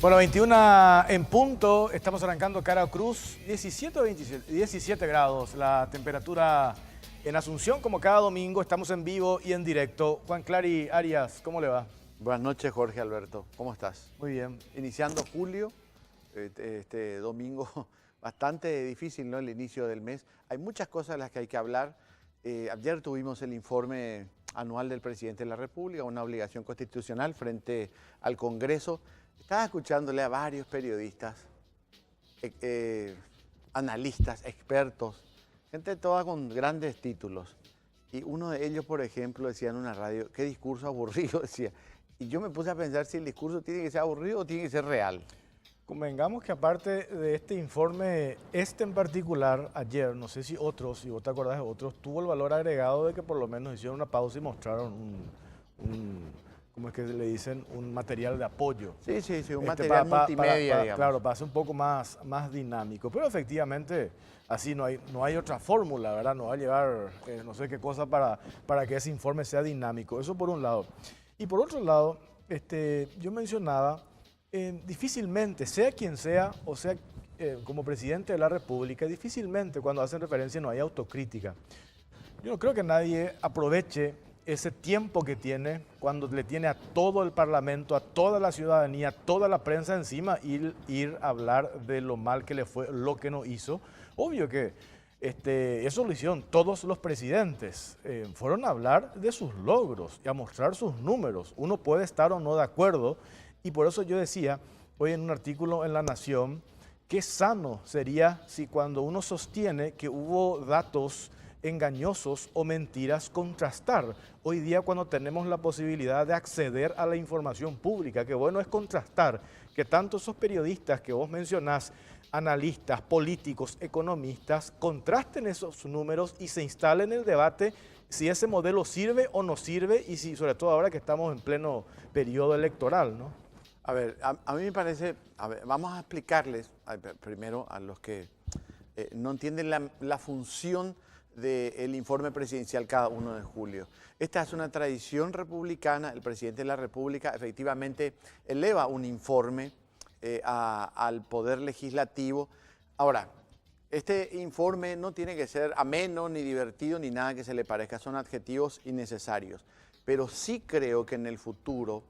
Bueno, 21 en punto, estamos arrancando Cara Cruz, 17 grados la temperatura en Asunción, como cada domingo, estamos en vivo y en directo. Juan Clary Arias, ¿cómo le va? Buenas noches, Jorge Alberto, ¿cómo estás? Muy bien. Iniciando julio, este domingo bastante difícil, ¿no? El inicio del mes. Hay muchas cosas de las que hay que hablar. Ayer tuvimos el informe anual del presidente de la República, una obligación constitucional frente al Congreso. Estaba escuchándole a varios periodistas, analistas, expertos, gente toda con grandes títulos. Y uno de ellos, por ejemplo, decía en una radio, qué discurso aburrido, decía. Y yo me puse a pensar si el discurso tiene que ser aburrido o tiene que ser real. Convengamos que aparte de este informe, este en particular, ayer, no sé si otros, si vos te acordás de otros, tuvo el valor agregado de que por lo menos hicieron una pausa y mostraron ¿cómo es que le dicen? Un material de apoyo. Sí, un material multimedia, digamos. Claro, para ser un poco más dinámico. Pero efectivamente, así no hay otra fórmula, ¿verdad? No va a llevar no sé qué cosa para que ese informe sea dinámico. Eso por un lado. Y por otro lado, yo mencionaba, difícilmente, sea quien sea, o sea, como presidente de la República, difícilmente cuando hacen referencia no hay autocrítica. Yo no creo que nadie aproveche ese tiempo que tiene cuando le tiene a todo el Parlamento, a toda la ciudadanía, a toda la prensa encima, ir a hablar de lo mal que le fue, lo que no hizo. Obvio que eso lo hicieron todos los presidentes. Fueron a hablar de sus logros y a mostrar sus números. Uno puede estar o no de acuerdo y por eso yo decía hoy en un artículo en La Nación, qué sano sería si cuando uno sostiene que hubo datos engañosos o mentiras, contrastar. Hoy día cuando tenemos la posibilidad de acceder a la información pública, qué bueno es contrastar, que tanto esos periodistas que vos mencionás, analistas, políticos, economistas, contrasten esos números y se instalen el debate si ese modelo sirve o no sirve y si, sobre todo ahora que estamos en pleno periodo electoral, ¿no? A ver, a mí me parece, vamos a explicarles primero a los que no entienden la función del informe presidencial cada 1 de julio. Esta es una tradición republicana, el presidente de la República efectivamente eleva un informe al Poder Legislativo. Ahora, este informe no tiene que ser ameno, ni divertido, ni nada que se le parezca, son adjetivos innecesarios. Pero sí creo que en el futuro,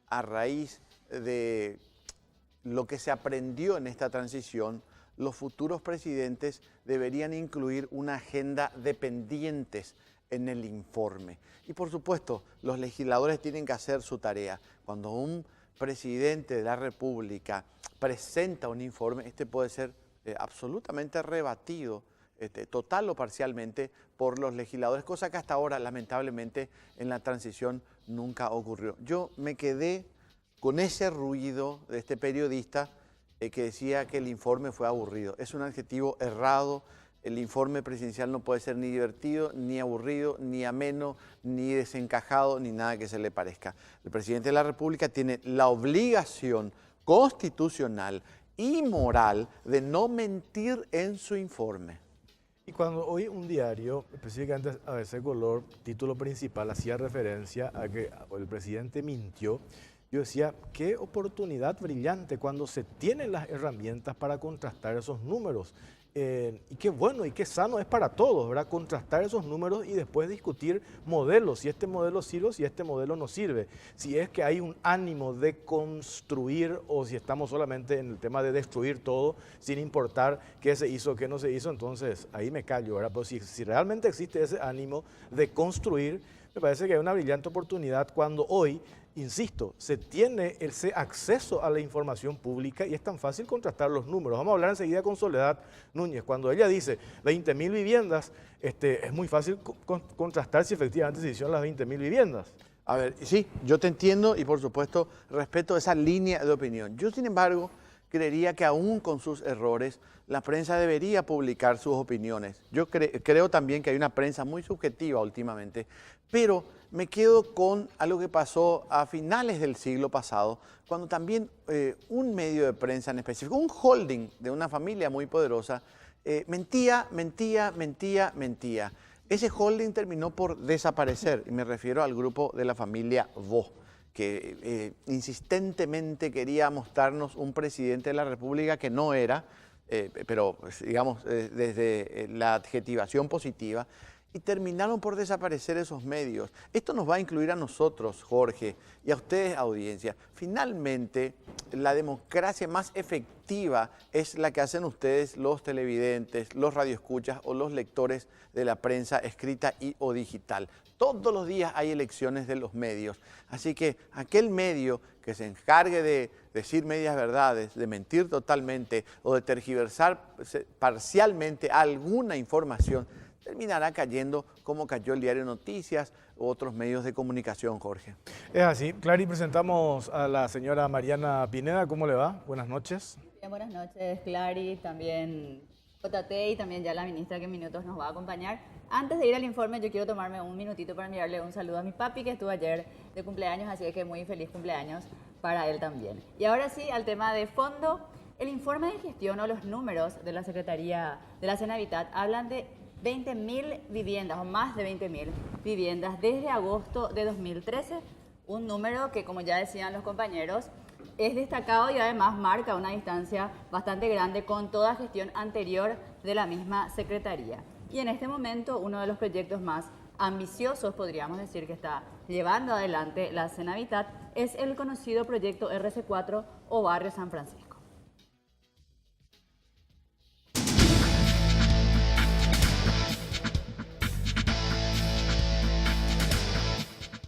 a raíz de lo que se aprendió en esta transición, los futuros presidentes deberían incluir una agenda de pendientes en el informe. Y por supuesto, los legisladores tienen que hacer su tarea. Cuando un presidente de la República presenta un informe, este puede ser absolutamente rebatido, total o parcialmente, por los legisladores, cosa que hasta ahora, lamentablemente, en la transición nunca ocurrió. Yo me quedé con ese ruido de este periodista que decía que el informe fue aburrido. Es un adjetivo errado. El informe presidencial no puede ser ni divertido, ni aburrido, ni ameno, ni desencajado, ni nada que se le parezca. El presidente de la República tiene la obligación constitucional y moral de no mentir en su informe. Y cuando hoy un diario, específicamente ABC Color, título principal, hacía referencia a que el presidente mintió, yo decía, qué oportunidad brillante cuando se tienen las herramientas para contrastar esos números. Y qué bueno y qué sano es para todos, ¿verdad? Contrastar esos números y después discutir modelos, si este modelo sirve o si este modelo no sirve. Si es que hay un ánimo de construir o si estamos solamente en el tema de destruir todo sin importar qué se hizo, qué no se hizo, entonces ahí me callo, ¿verdad? Pero si realmente existe ese ánimo de construir, me parece que hay una brillante oportunidad cuando hoy, insisto, se tiene ese acceso a la información pública y es tan fácil contrastar los números. Vamos a hablar enseguida con Soledad Núñez. Cuando ella dice 20.000 viviendas, es muy fácil contrastar si efectivamente se hicieron las 20.000 viviendas. A ver, sí, yo te entiendo y por supuesto respeto esa línea de opinión. Yo, sin embargo, creería que aún con sus errores, la prensa debería publicar sus opiniones. Yo creo también que hay una prensa muy subjetiva últimamente, pero me quedo con algo que pasó a finales del siglo pasado, cuando también un medio de prensa en específico, un holding de una familia muy poderosa, mentía. Ese holding terminó por desaparecer, y me refiero al grupo de la familia Vo, que insistentemente quería mostrarnos un presidente de la República que no era, pero pues, digamos desde la adjetivación positiva, y terminaron por desaparecer esos medios. Esto nos va a incluir a nosotros, Jorge, y a ustedes, audiencia. Finalmente, la democracia más efectiva es la que hacen ustedes, los televidentes, los radioescuchas o los lectores de la prensa escrita y o digital. Todos los días hay elecciones de los medios. Así que aquel medio que se encargue de decir medias verdades, de mentir totalmente o de tergiversar parcialmente alguna información, terminará cayendo como cayó el Diario Noticias u otros medios de comunicación, Jorge. Es así. Clary, presentamos a la señora Mariana Pineda. ¿Cómo le va? Buenas noches. Bien, buenas noches, Clary, también JT y también ya la ministra que en minutos nos va a acompañar. Antes de ir al informe, yo quiero tomarme un minutito para enviarle un saludo a mi papi que estuvo ayer de cumpleaños, así que muy feliz cumpleaños para él también. Y ahora sí, al tema de fondo, el informe de gestión o los números de la Secretaría de la Senavitat hablan de 20.000 viviendas o más de 20.000 viviendas desde agosto de 2013, un número que, como ya decían los compañeros, es destacado y además marca una distancia bastante grande con toda gestión anterior de la misma Secretaría. Y en este momento uno de los proyectos más ambiciosos, podríamos decir, que está llevando adelante la Senavitat es el conocido proyecto RC4 o Barrio San Francisco.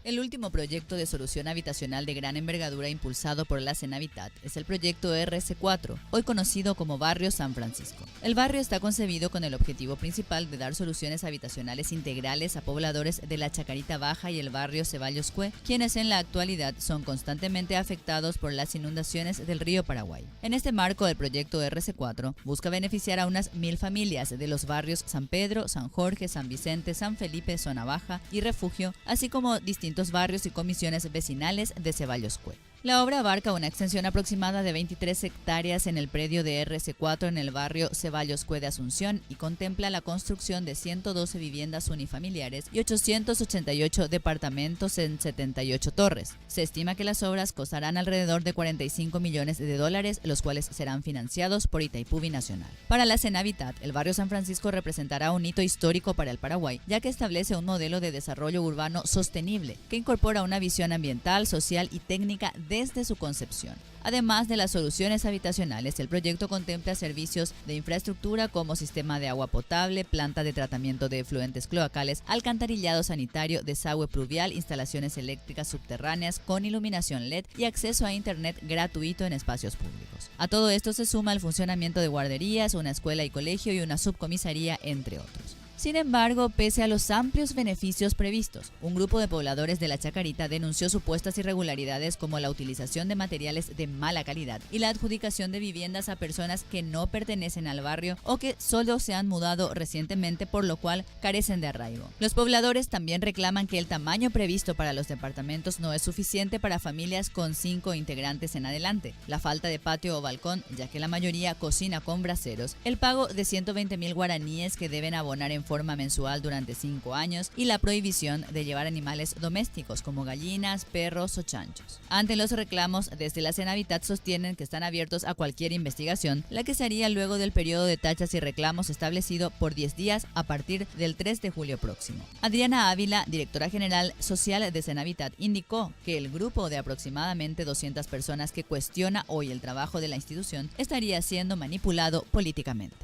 El último proyecto de solución habitacional de gran envergadura impulsado por la Senavitat es el proyecto RC4, hoy conocido como Barrio San Francisco. El barrio está concebido con el objetivo principal de dar soluciones habitacionales integrales a pobladores de la Chacarita Baja y el barrio Ceballos Cue, quienes en la actualidad son constantemente afectados por las inundaciones del río Paraguay. En este marco, el proyecto RC4 busca beneficiar a unas 1.000 familias de los barrios San Pedro, San Jorge, San Vicente, San Felipe, Zona Baja y Refugio, así como distintos barrios y comisiones vecinales de Ceballos Cue. La obra abarca una extensión aproximada de 23 hectáreas en el predio de RC4 en el barrio Ceballos Cue de Asunción y contempla la construcción de 112 viviendas unifamiliares y 888 departamentos en 78 torres. Se estima que las obras costarán alrededor de 45 millones de dólares, los cuales serán financiados por Itaipú Binacional. Para la Senavitat, el barrio San Francisco representará un hito histórico para el Paraguay, ya que establece un modelo de desarrollo urbano sostenible que incorpora una visión ambiental, social y técnica desde su concepción. Además de las soluciones habitacionales, el proyecto contempla servicios de infraestructura como sistema de agua potable, planta de tratamiento de efluentes cloacales, alcantarillado sanitario, desagüe pluvial, instalaciones eléctricas subterráneas con iluminación LED y acceso a internet gratuito en espacios públicos. A todo esto se suma el funcionamiento de guarderías, una escuela y colegio y una subcomisaría, entre otros. Sin embargo, pese a los amplios beneficios previstos, un grupo de pobladores de la Chacarita denunció supuestas irregularidades como la utilización de materiales de mala calidad y la adjudicación de viviendas a personas que no pertenecen al barrio o que solo se han mudado recientemente, por lo cual carecen de arraigo. Los pobladores también reclaman que el tamaño previsto para los departamentos no es suficiente para familias con 5 integrantes en adelante, la falta de patio o balcón, ya que la mayoría cocina con braseros, el pago de 120.000 guaraníes que deben abonar en forma mensual durante 5 años y la prohibición de llevar animales domésticos como gallinas, perros o chanchos. Ante los reclamos, desde la Senavitat sostienen que están abiertos a cualquier investigación, la que se haría luego del periodo de tachas y reclamos establecido por 10 días a partir del 3 de julio próximo. Adriana Ávila, directora general social de Senavitat, indicó que el grupo de aproximadamente 200 personas que cuestiona hoy el trabajo de la institución estaría siendo manipulado políticamente.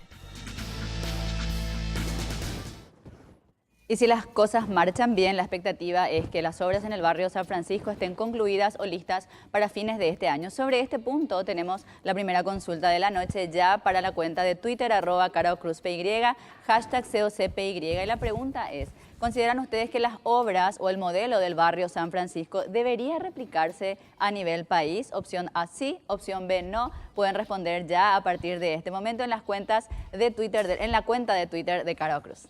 Y si las cosas marchan bien, la expectativa es que las obras en el barrio San Francisco estén concluidas o listas para fines de este año. Sobre este punto tenemos la primera consulta de la noche ya para la cuenta de Twitter, @CaroCruzPY, #COCPY. Y la pregunta es, ¿consideran ustedes que las obras o el modelo del barrio San Francisco debería replicarse a nivel país? Opción A sí, opción B no. Pueden responder ya a partir de este momento en las cuentas de Twitter, en la cuenta de Twitter de Caro Cruz.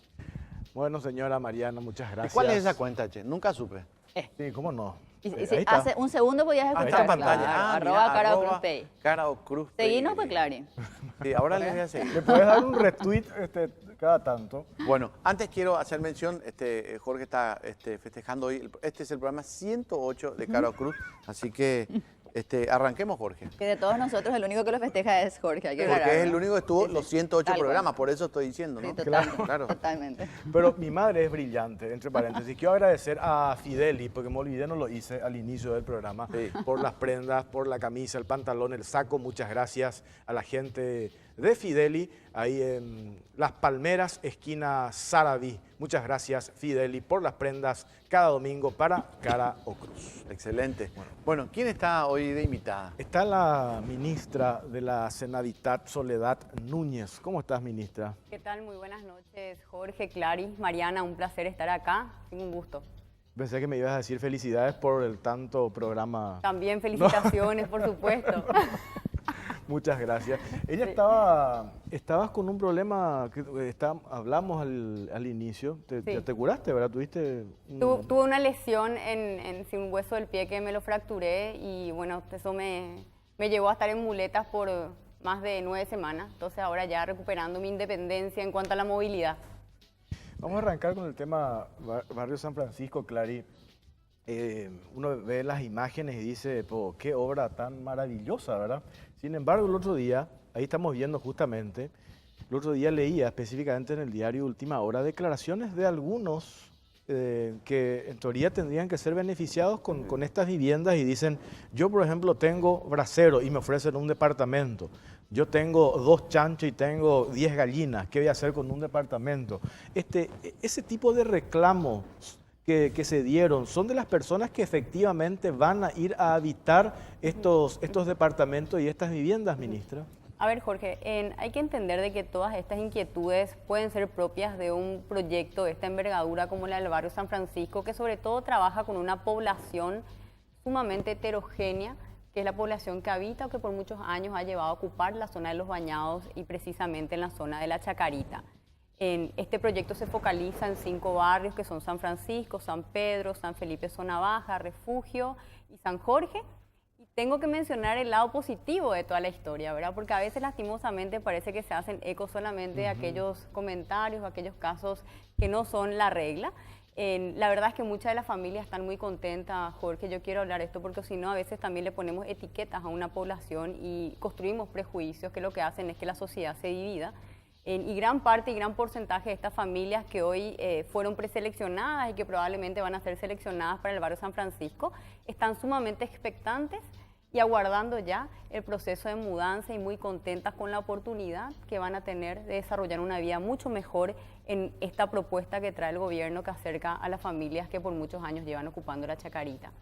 Bueno, señora Mariana, muchas gracias. ¿Cuál es esa cuenta, che? Nunca supe. Sí, cómo no. Y si Ahí está. hace un segundo podías Ah, escuchar. está en pantalla. Claro, Ah, arroba mira, Cara arroba Cruz Pay. Cara o Cruz Pay. Seguinos, pues, Clary. Sí, ahora les voy a seguir. Le puedes dar un retweet cada tanto. Bueno, antes quiero hacer mención, Jorge está festejando hoy, este es el programa 108 de Cara o Cruz, así que arranquemos, Jorge. Que de todos nosotros el único que lo festeja es Jorge, hay que Porque es aclararlo. el único que estuvo Sí, los sí. 108 Tal cual. programas, por eso estoy diciendo, ¿no? Sí, totalmente, Claro. totalmente. Pero mi madre es brillante, entre paréntesis. Quiero agradecer a Fideli, porque me olvidé, no lo hice al inicio del programa, Sí. por las prendas, por la camisa, el pantalón, el saco. Muchas gracias a la gente de Fideli, ahí en Las Palmeras, esquina Saraví. Muchas gracias, Fideli, por las prendas cada domingo para Cara o Cruz. Excelente. Bueno, ¿quién está hoy de invitada? Está la ministra de la Senavitat, Soledad Núñez. ¿Cómo estás, ministra? ¿Qué tal? Muy buenas noches, Jorge, Clary, Mariana, un placer estar acá, un gusto. Pensé que me ibas a decir felicidades por el tanto programa. También felicitaciones, por supuesto. Muchas gracias. Ella Sí. estabas con un problema que hablamos al inicio. Sí. Te curaste, ¿verdad? Tuviste Tuve una lesión en un hueso del pie que me lo fracturé y bueno, eso me llevó a estar en muletas por más de 9 semanas. Entonces ahora ya recuperando mi independencia en cuanto a la movilidad. Vamos a arrancar con el tema Barrio San Francisco, Clary. Uno ve las imágenes y dice, "Po, qué obra tan maravillosa, ¿verdad?" Sin embargo, el otro día, ahí estamos viendo justamente, el otro día leía específicamente en el diario Última Hora declaraciones de algunos que en teoría tendrían que ser beneficiados con estas viviendas y dicen, yo por ejemplo tengo brasero y me ofrecen un departamento. Yo tengo 2 chanchos y tengo 10 gallinas. ¿Qué voy a hacer con un departamento? Ese tipo de reclamos que se dieron, ¿son de las personas que efectivamente van a ir a habitar estos departamentos y estas viviendas, ministra? A ver, Jorge, hay que entender de que todas estas inquietudes pueden ser propias de un proyecto de esta envergadura como la del barrio San Francisco, que sobre todo trabaja con una población sumamente heterogénea, que es la población que habita o que por muchos años ha llevado a ocupar la zona de Los Bañados y precisamente en la zona de la Chacarita. Este proyecto se focaliza en 5 barrios que son San Francisco, San Pedro, San Felipe Zona Baja, Refugio y San Jorge. Y tengo que mencionar el lado positivo de toda la historia, ¿verdad? Porque a veces lastimosamente parece que se hacen eco solamente de aquellos comentarios, aquellos casos que no son la regla. La verdad es que muchas de las familias están muy contentas, Jorge, yo quiero hablar esto porque si no a veces también le ponemos etiquetas a una población y construimos prejuicios que lo que hacen es que la sociedad se divida. Y gran parte y gran porcentaje de estas familias que hoy fueron preseleccionadas y que probablemente van a ser seleccionadas para el barrio San Francisco, están sumamente expectantes y aguardando ya el proceso de mudanza y muy contentas con la oportunidad que van a tener de desarrollar una vida mucho mejor en esta propuesta que trae el gobierno que acerca a las familias que por muchos años llevan ocupando la Chacarita.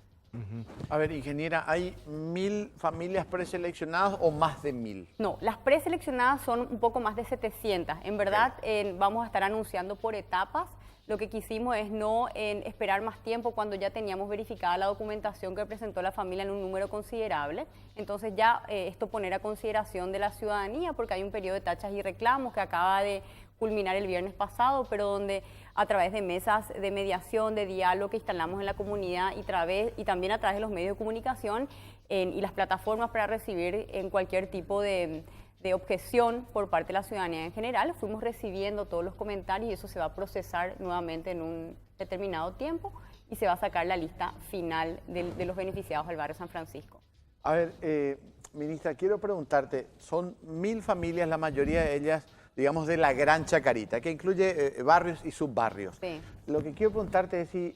A ver, ingeniera, ¿hay 1000 familias preseleccionadas o más de 1000? No, las preseleccionadas son un poco más de 700. En verdad, vamos a estar anunciando por etapas. Lo que quisimos es no esperar más tiempo cuando ya teníamos verificada la documentación que presentó la familia en un número considerable. Entonces ya esto poner a consideración de la ciudadanía, porque hay un periodo de tachas y reclamos que acaba de culminar el viernes pasado, pero donde a través de mesas de mediación, de diálogo que instalamos en la comunidad y también a través de los medios de comunicación y las plataformas para recibir en cualquier tipo de objeción por parte de la ciudadanía en general, fuimos recibiendo todos los comentarios y eso se va a procesar nuevamente en un determinado tiempo y se va a sacar la lista final de los beneficiados al barrio San Francisco. A ver, ministra, quiero preguntarte, son 1000 familias, la mayoría de ellas, digamos, de la Gran Chacarita, que incluye barrios y subbarrios. Sí. Lo que quiero preguntarte es si,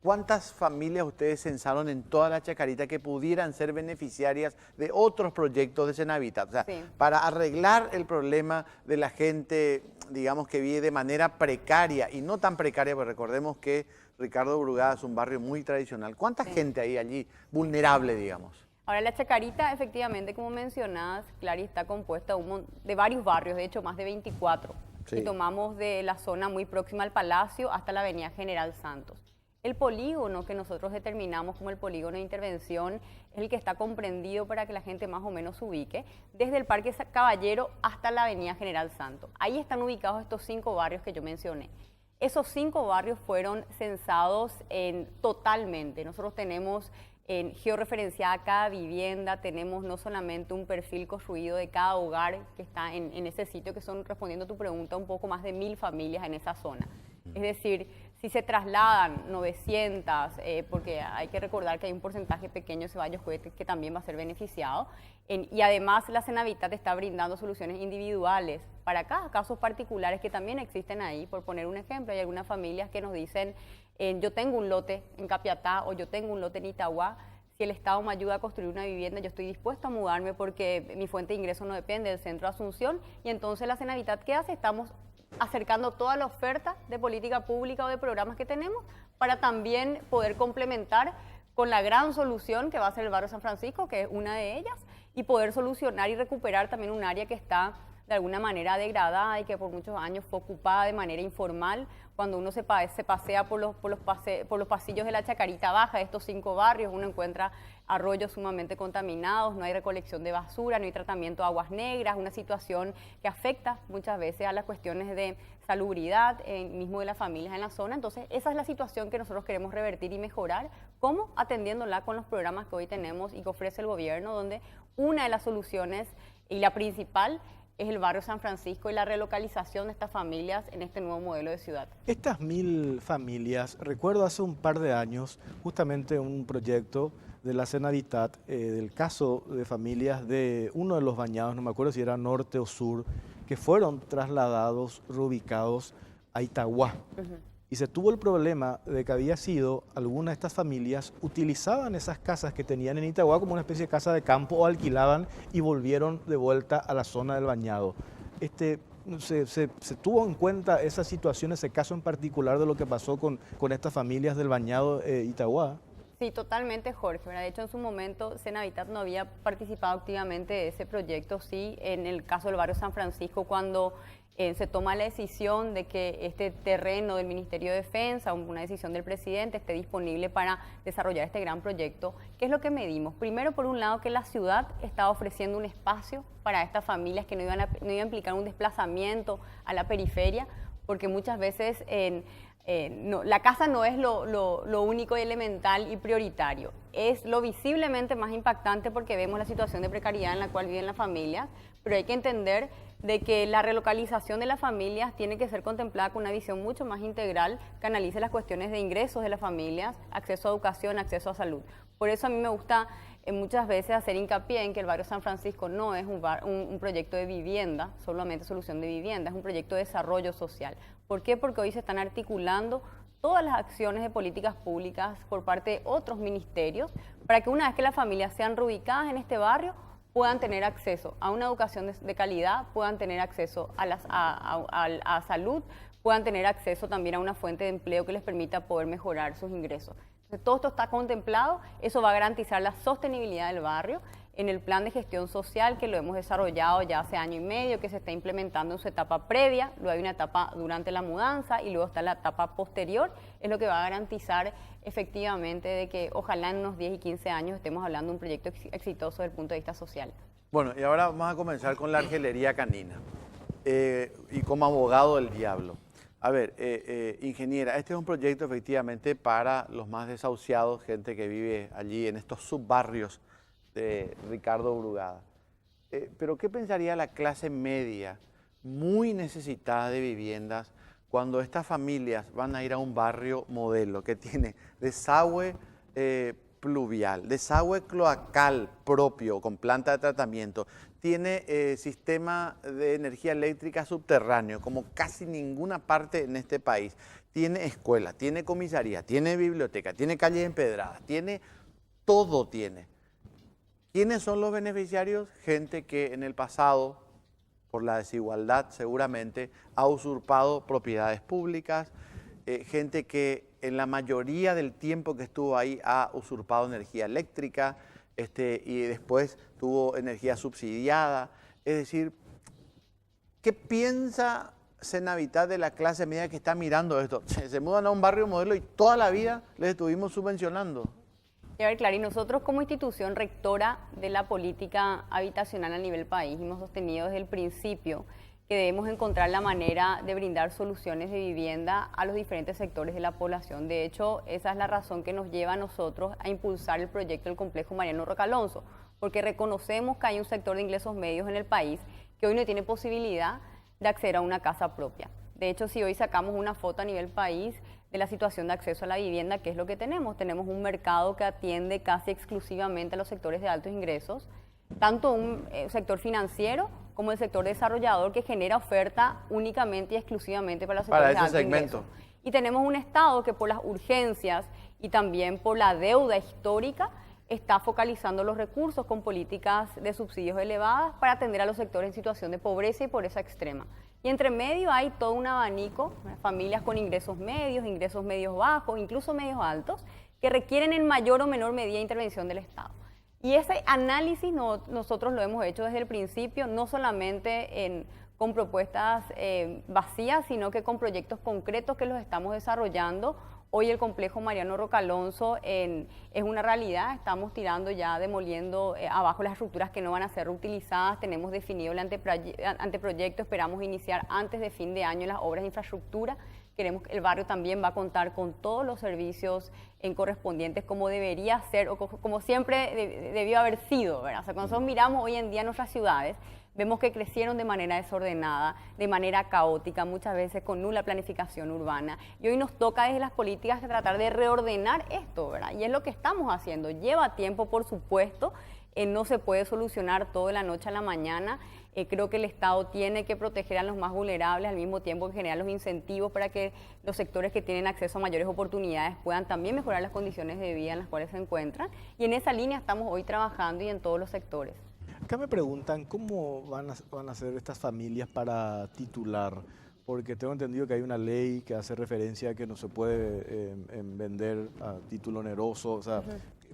¿cuántas familias ustedes censaron en toda la Chacarita que pudieran ser beneficiarias de otros proyectos de Senavitat? O sea, Sí. para arreglar el problema de la gente, digamos, que vive de manera precaria y no tan precaria, porque recordemos que Ricardo Brugada es un barrio muy tradicional. ¿Cuánta gente hay allí vulnerable, digamos? Ahora, la Chacarita, efectivamente, como mencionabas, Clary, está compuesta de varios barrios, de hecho, más de 24. Sí. Y tomamos de la zona muy próxima al Palacio hasta la avenida General Santos. El polígono que nosotros determinamos como el polígono de intervención es el que está comprendido para que la gente más o menos se ubique, desde el Parque Caballero hasta la avenida General Santos. Ahí están ubicados estos 5 barrios que yo mencioné. Esos 5 barrios fueron censados totalmente. Nosotros tenemos georreferenciada cada vivienda, tenemos no solamente un perfil construido de cada hogar que está en ese sitio, que son, respondiendo a tu pregunta, un poco más de 1000 familias en esa zona. Es decir, si se trasladan 900, porque hay que recordar que hay un porcentaje pequeño de Ceballos Cohete que también va a ser beneficiado, y además la Senavitat está brindando soluciones individuales para cada casos particulares que también existen ahí. Por poner un ejemplo, hay algunas familias que nos dicen, yo tengo un lote en Capiatá o yo tengo un lote en Itagua, si el Estado me ayuda a construir una vivienda, yo estoy dispuesto a mudarme porque mi fuente de ingreso no depende del centro de Asunción, y entonces la Senavitat, ¿qué hace? Estamos acercando toda la oferta de política pública o de programas que tenemos para también poder complementar con la gran solución que va a ser el barrio San Francisco, que es una de ellas, y poder solucionar y recuperar también un área que está de alguna manera degradada y que por muchos años fue ocupada de manera informal. Cuando uno se pasea por los pasillos de la Chacarita Baja, de estos 5 barrios, uno encuentra arroyos sumamente contaminados, no hay recolección de basura, no hay tratamiento de aguas negras, una situación que afecta muchas veces a las cuestiones de salubridad mismo de las familias en la zona. Entonces, esa es la situación que nosotros queremos revertir y mejorar. ¿Cómo? Atendiéndola con los programas que hoy tenemos y que ofrece el gobierno, donde una de las soluciones y la principal es el barrio San Francisco y la relocalización de estas familias en este nuevo modelo de ciudad. Estas 1000 familias, recuerdo hace un par de años justamente un proyecto de la Senavitat, del caso de familias de uno de los bañados, no me acuerdo si era norte o sur, que fueron trasladados, reubicados a Itagua. Y se tuvo el problema de que había sido, algunas de estas familias utilizaban esas casas que tenían en Itagua como una especie de casa de campo o alquilaban y volvieron de vuelta a la zona del bañado. ¿Se tuvo en cuenta esa situación, ese caso en particular de lo que pasó con estas familias del bañado Itagua? Sí, totalmente, Jorge. De hecho, en su momento, Senavitat no había participado activamente de ese proyecto, sí, en el caso del barrio San Francisco, cuando se toma la decisión de que este terreno del Ministerio de Defensa, una decisión del presidente, esté disponible para desarrollar este gran proyecto. ¿Qué es lo que medimos? Primero, por un lado, que la ciudad estaba ofreciendo un espacio para estas familias que no iba a implicar un desplazamiento a la periferia, porque muchas veces la casa no es lo único y elemental y prioritario. Es lo visiblemente más impactante porque vemos la situación de precariedad en la cual viven las familias, pero hay que entender de que la relocalización de las familias tiene que ser contemplada con una visión mucho más integral que analice las cuestiones de ingresos de las familias, acceso a educación, acceso a salud. Por eso a mí me gusta muchas veces hacer hincapié en que el barrio San Francisco no es un proyecto de vivienda, solamente solución de vivienda, es un proyecto de desarrollo social. ¿Por qué? Porque hoy se están articulando todas las acciones de políticas públicas por parte de otros ministerios para que una vez que las familias sean reubicadas en este barrio, puedan tener acceso a una educación de calidad, puedan tener acceso a salud, puedan tener acceso también a una fuente de empleo que les permita poder mejorar sus ingresos. Entonces, todo esto está contemplado, eso va a garantizar la sostenibilidad del barrio en el plan de gestión social que lo hemos desarrollado ya hace año y medio, que se está implementando en su etapa previa, luego hay una etapa durante la mudanza y luego está la etapa posterior, es lo que va a garantizar efectivamente de que ojalá en unos 10 y 15 años estemos hablando de un proyecto exitoso desde el punto de vista social. Bueno, y ahora vamos a comenzar con la argelería canina y como abogado del diablo. A ver, ingeniera, este es un proyecto efectivamente para los más desahuciados, gente que vive allí en estos subbarrios de Ricardo Brugada. Pero ¿qué pensaría la clase media muy necesitada de viviendas cuando estas familias van a ir a un barrio modelo que tiene desagüe pluvial, desagüe cloacal propio con planta de tratamiento, tiene sistema de energía eléctrica subterráneo como casi ninguna parte en este país, tiene escuela, tiene comisaría, tiene biblioteca, tiene calles empedradas, tiene todo tiene? ¿Quiénes son los beneficiarios? Gente que en el pasado, por la desigualdad seguramente, ha usurpado propiedades públicas, gente que en la mayoría del tiempo que estuvo ahí ha usurpado energía eléctrica y después tuvo energía subsidiada. Es decir, ¿qué piensa Senavitat de la clase media que está mirando esto? Se mudan a un barrio modelo y toda la vida les estuvimos subvencionando. A ver, Clary, nosotros como institución rectora de la política habitacional a nivel país hemos sostenido desde el principio que debemos encontrar la manera de brindar soluciones de vivienda a los diferentes sectores de la población. De hecho, esa es la razón que nos lleva a nosotros a impulsar el proyecto del complejo Mariano Roca Alonso, porque reconocemos que hay un sector de ingresos medios en el país que hoy no tiene posibilidad de acceder a una casa propia. De hecho, si hoy sacamos una foto a nivel país de la situación de acceso a la vivienda, ¿qué es lo que tenemos? Tenemos un mercado que atiende casi exclusivamente a los sectores de altos ingresos, tanto un sector financiero como el sector desarrollador que genera oferta únicamente y exclusivamente para los sectores de alto ingreso. Y tenemos un Estado que por las urgencias y también por la deuda histórica está focalizando los recursos con políticas de subsidios elevadas para atender a los sectores en situación de pobreza y pobreza extrema. Y entre medio hay todo un abanico, familias con ingresos medios bajos, incluso medios altos, que requieren en mayor o menor medida intervención del Estado. Y ese análisis nosotros lo hemos hecho desde el principio, no solamente con propuestas vacías, sino que con proyectos concretos que los estamos desarrollando. Hoy el complejo Mariano Roca Alonso es una realidad, estamos tirando ya, demoliendo abajo las estructuras que no van a ser reutilizadas, tenemos definido el anteproyecto, esperamos iniciar antes de fin de año las obras de infraestructura. Queremos que el barrio también va a contar con todos los servicios correspondientes como debería ser o como siempre debió haber sido, ¿verdad? O sea, cuando nosotros miramos hoy en día nuestras ciudades, vemos que crecieron de manera desordenada, de manera caótica, muchas veces con nula planificación urbana. Y hoy nos toca desde las políticas tratar de reordenar esto, ¿verdad? Y es lo que estamos haciendo. Lleva tiempo, por supuesto, no se puede solucionar todo de la noche a la mañana. Creo que el Estado tiene que proteger a los más vulnerables al mismo tiempo que generar los incentivos para que los sectores que tienen acceso a mayores oportunidades puedan también mejorar las condiciones de vida en las cuales se encuentran. Y en esa línea estamos hoy trabajando y en todos los sectores. Acá me preguntan cómo van a ser estas familias para titular, porque tengo entendido que hay una ley que hace referencia a que no se puede vender a título oneroso, o sea,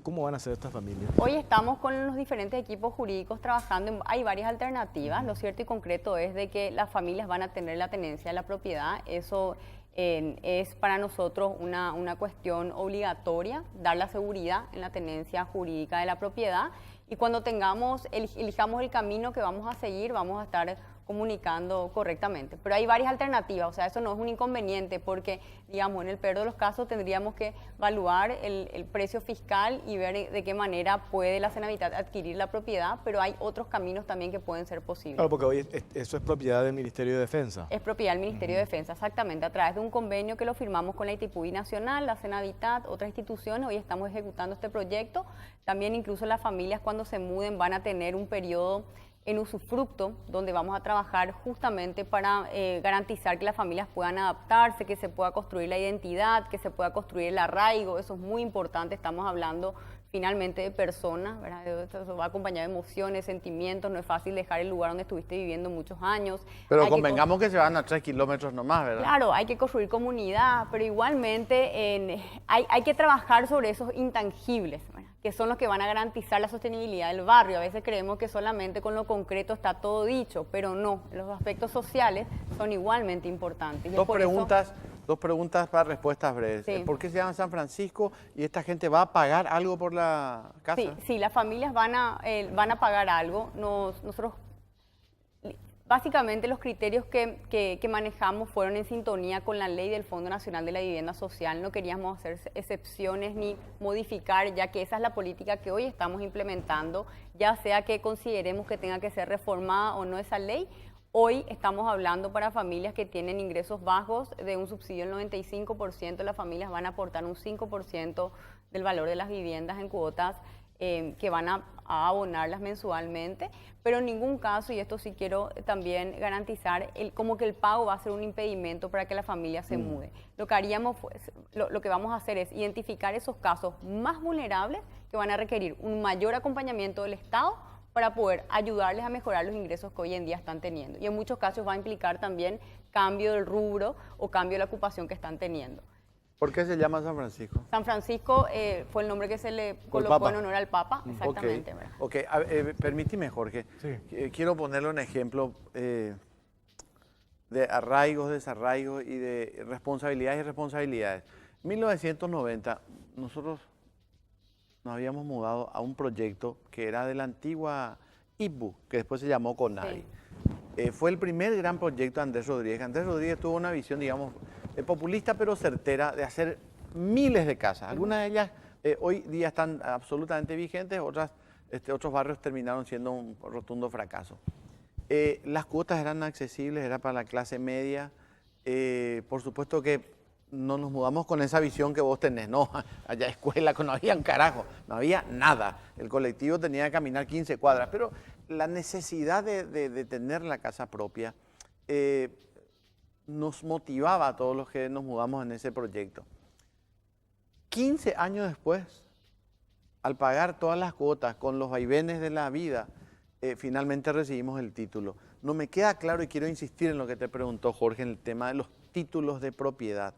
¿cómo van a ser estas familias? Hoy estamos con los diferentes equipos jurídicos trabajando, hay varias alternativas, lo cierto y concreto es de que las familias van a tener la tenencia de la propiedad, eso es para nosotros una cuestión obligatoria, dar la seguridad en la tenencia jurídica de la propiedad. Y cuando elijamos el camino que vamos a seguir, vamos a estar comunicando correctamente. Pero hay varias alternativas, o sea, eso no es un inconveniente porque, digamos, en el peor de los casos tendríamos que evaluar el precio fiscal y ver de qué manera puede la Senavitat adquirir la propiedad, pero hay otros caminos también que pueden ser posibles. Claro, porque hoy eso es propiedad del Ministerio de Defensa. Es propiedad del Ministerio de Defensa, exactamente, a través de un convenio que lo firmamos con la ITPUI Nacional, la Senavitat, otras instituciones, hoy estamos ejecutando este proyecto. También incluso las familias cuando se muden van a tener un periodo en usufructo, donde vamos a trabajar justamente para garantizar que las familias puedan adaptarse, que se pueda construir la identidad, que se pueda construir el arraigo, eso es muy importante, estamos hablando finalmente de personas, ¿verdad? Eso va acompañado de emociones, sentimientos, no es fácil dejar el lugar donde estuviste viviendo muchos años. Pero convengamos que se van a 3 kilómetros nomás, ¿verdad? Claro, hay que construir comunidad, pero igualmente hay que trabajar sobre esos intangibles, ¿verdad? Que son los que van a garantizar la sostenibilidad del barrio. A veces creemos que solamente con lo concreto está todo dicho, pero no, los aspectos sociales son igualmente importantes. Dos preguntas para respuestas breves. Sí. ¿Por qué se llama San Francisco y esta gente va a pagar algo por la casa? Sí, las familias van a pagar algo. Nosotros, básicamente los criterios que manejamos fueron en sintonía con la ley del Fondo Nacional de la Vivienda Social. No queríamos hacer excepciones ni modificar, ya que esa es la política que hoy estamos implementando, ya sea que consideremos que tenga que ser reformada o no esa ley. Hoy estamos hablando para familias que tienen ingresos bajos de un subsidio del 95%, las familias van a aportar un 5% del valor de las viviendas en cuotas que van a abonarlas mensualmente, pero en ningún caso, y esto sí quiero también garantizar, como que el pago va a ser un impedimento para que la familia se mude. Lo que vamos a hacer es identificar esos casos más vulnerables que van a requerir un mayor acompañamiento del Estado para poder ayudarles a mejorar los ingresos que hoy en día están teniendo. Y en muchos casos va a implicar también cambio del rubro o cambio de la ocupación que están teniendo. ¿Por qué se llama San Francisco? San Francisco fue el nombre que se le colocó en honor al Papa, exactamente. Ok, permíteme, Jorge. Sí. Quiero ponerle un ejemplo de arraigos, desarraigos y de responsabilidades y responsabilidades. En 1990, nosotros nos habíamos mudado a un proyecto que era de la antigua IPBU, que después se llamó CONAVI. Sí. Fue el primer gran proyecto de Andrés Rodríguez. Andrés Rodríguez tuvo una visión, digamos, populista pero certera de hacer miles de casas. Algunas de ellas hoy día están absolutamente vigentes, otros barrios terminaron siendo un rotundo fracaso. Las cuotas eran accesibles, era para la clase media. Por supuesto que no nos mudamos con esa visión que vos tenés, no, allá escuela, no había un carajo, no había nada. El colectivo tenía que caminar 15 cuadras, pero la necesidad de tener la casa propia nos motivaba a todos los que nos mudamos en ese proyecto. 15 años después, al pagar todas las cuotas con los vaivenes de la vida, finalmente recibimos el título. No me queda claro y quiero insistir en lo que te preguntó Jorge en el tema de los títulos de propiedad.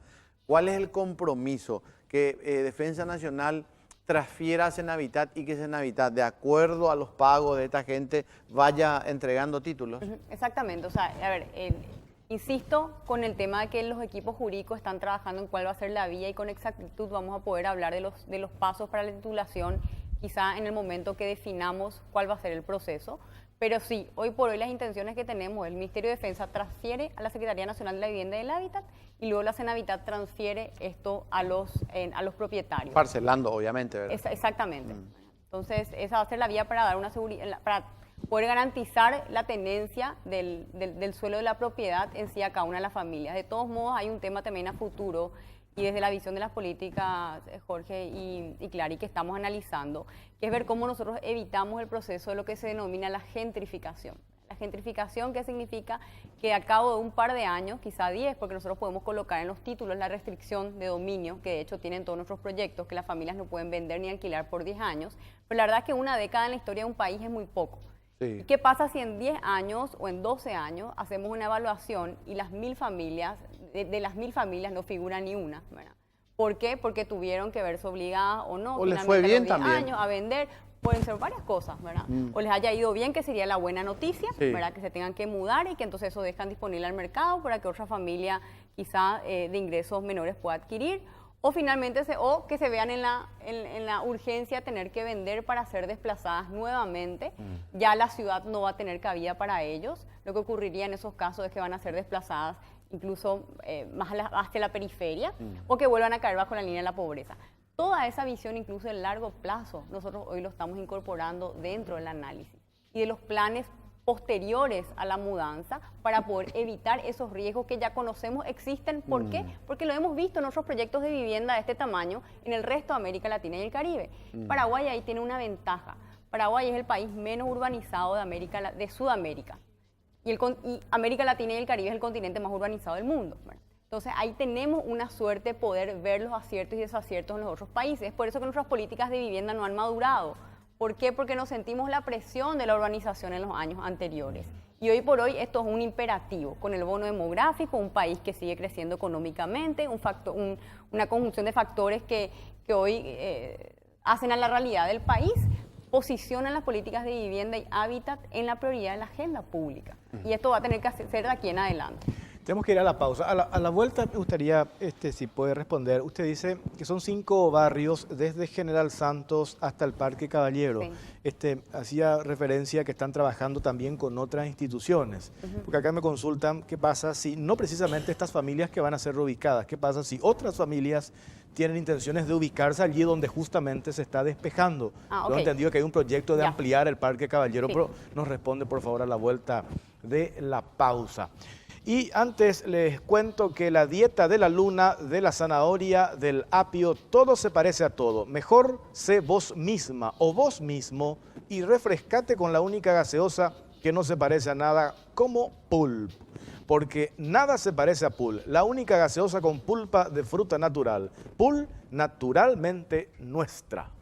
¿Cuál es el compromiso que Defensa Nacional transfiera a Senavitat y que Senavitat, de acuerdo a los pagos de esta gente, vaya entregando títulos? Exactamente, o sea, a ver, insisto con el tema de que los equipos jurídicos están trabajando en cuál va a ser la vía y con exactitud vamos a poder hablar de los pasos para la titulación, quizá en el momento que definamos cuál va a ser el proceso. Pero sí, hoy por hoy las intenciones que tenemos, el Ministerio de Defensa transfiere a la Secretaría Nacional de la Vivienda y del Hábitat y luego la Senavitat transfiere esto a los propietarios. Parcelando, obviamente, ¿verdad? Exactamente. Entonces, esa va a ser la vía para dar una seguridad, para poder garantizar la tenencia del suelo de la propiedad en sí a cada una de las familias. De todos modos, hay un tema también a futuro y desde la visión de las políticas, Jorge y Clary, que estamos analizando, que es ver cómo nosotros evitamos el proceso de lo que se denomina la gentrificación. La gentrificación, ¿qué significa? Que a cabo de un par de años, quizá 10, porque nosotros podemos colocar en los títulos la restricción de dominio, que de hecho tienen todos nuestros proyectos, que las familias no pueden vender ni alquilar por 10 años, pero la verdad es que una década en la historia de un país es muy poco. Sí. ¿Qué pasa si en 10 años o en 12 años hacemos una evaluación y las 1000 familias, de las 1000 familias no figura ni una, ¿verdad? ¿Por qué? Porque tuvieron que verse obligadas o no, o les fue bien también, años a vender. Pueden ser varias cosas, ¿verdad? O les haya ido bien, que sería la buena noticia, sí, ¿verdad? Que se tengan que mudar y que entonces eso dejan disponible al mercado para que otra familia quizá de ingresos menores pueda adquirir. O finalmente, que se vean en la urgencia de tener que vender para ser desplazadas nuevamente. Ya la ciudad no va a tener cabida para ellos. Lo que ocurriría en esos casos es que van a ser desplazadas incluso más hacia la periferia o que vuelvan a caer bajo la línea de la pobreza. Toda esa visión, incluso en largo plazo, nosotros hoy lo estamos incorporando dentro del análisis y de los planes posteriores a la mudanza para poder evitar esos riesgos que ya conocemos existen. ¿Por qué? Porque lo hemos visto en otros proyectos de vivienda de este tamaño en el resto de América Latina y el Caribe. Paraguay ahí tiene una ventaja. Paraguay es el país menos urbanizado de Sudamérica y América Latina y el Caribe es el continente más urbanizado del mundo. Bueno, entonces ahí tenemos una suerte de poder ver los aciertos y desaciertos en los otros países. Es por eso que nuestras políticas de vivienda no han madurado. ¿Por qué? Porque nos sentimos la presión de la urbanización en los años anteriores. Y hoy por hoy esto es un imperativo. Con el bono demográfico, un país que sigue creciendo económicamente, una conjunción de factores que hoy hacen a la realidad del país, posicionan las políticas de vivienda y hábitat en la prioridad de la agenda pública. Y esto va a tener que ser de aquí en adelante. Tenemos que ir a la pausa. A la vuelta me gustaría, si puede responder. Usted dice que son 5 barrios desde General Santos hasta el Parque Caballero. Sí. Hacía referencia que están trabajando también con otras instituciones. Porque acá me consultan qué pasa si, no precisamente estas familias que van a ser reubicadas, qué pasa si otras familias tienen intenciones de ubicarse allí donde justamente se está despejando. Yo he entendido que hay un proyecto de ampliar el Parque Caballero, sí, pero nos responde por favor a la vuelta de la pausa. Y antes les cuento que la dieta de la luna, de la zanahoria, del apio, todo se parece a todo. Mejor sé vos misma o vos mismo y refrescate con la única gaseosa que no se parece a nada, como Pulp. Porque nada se parece a Pulp, la única gaseosa con pulpa de fruta natural. Pulp, naturalmente nuestra.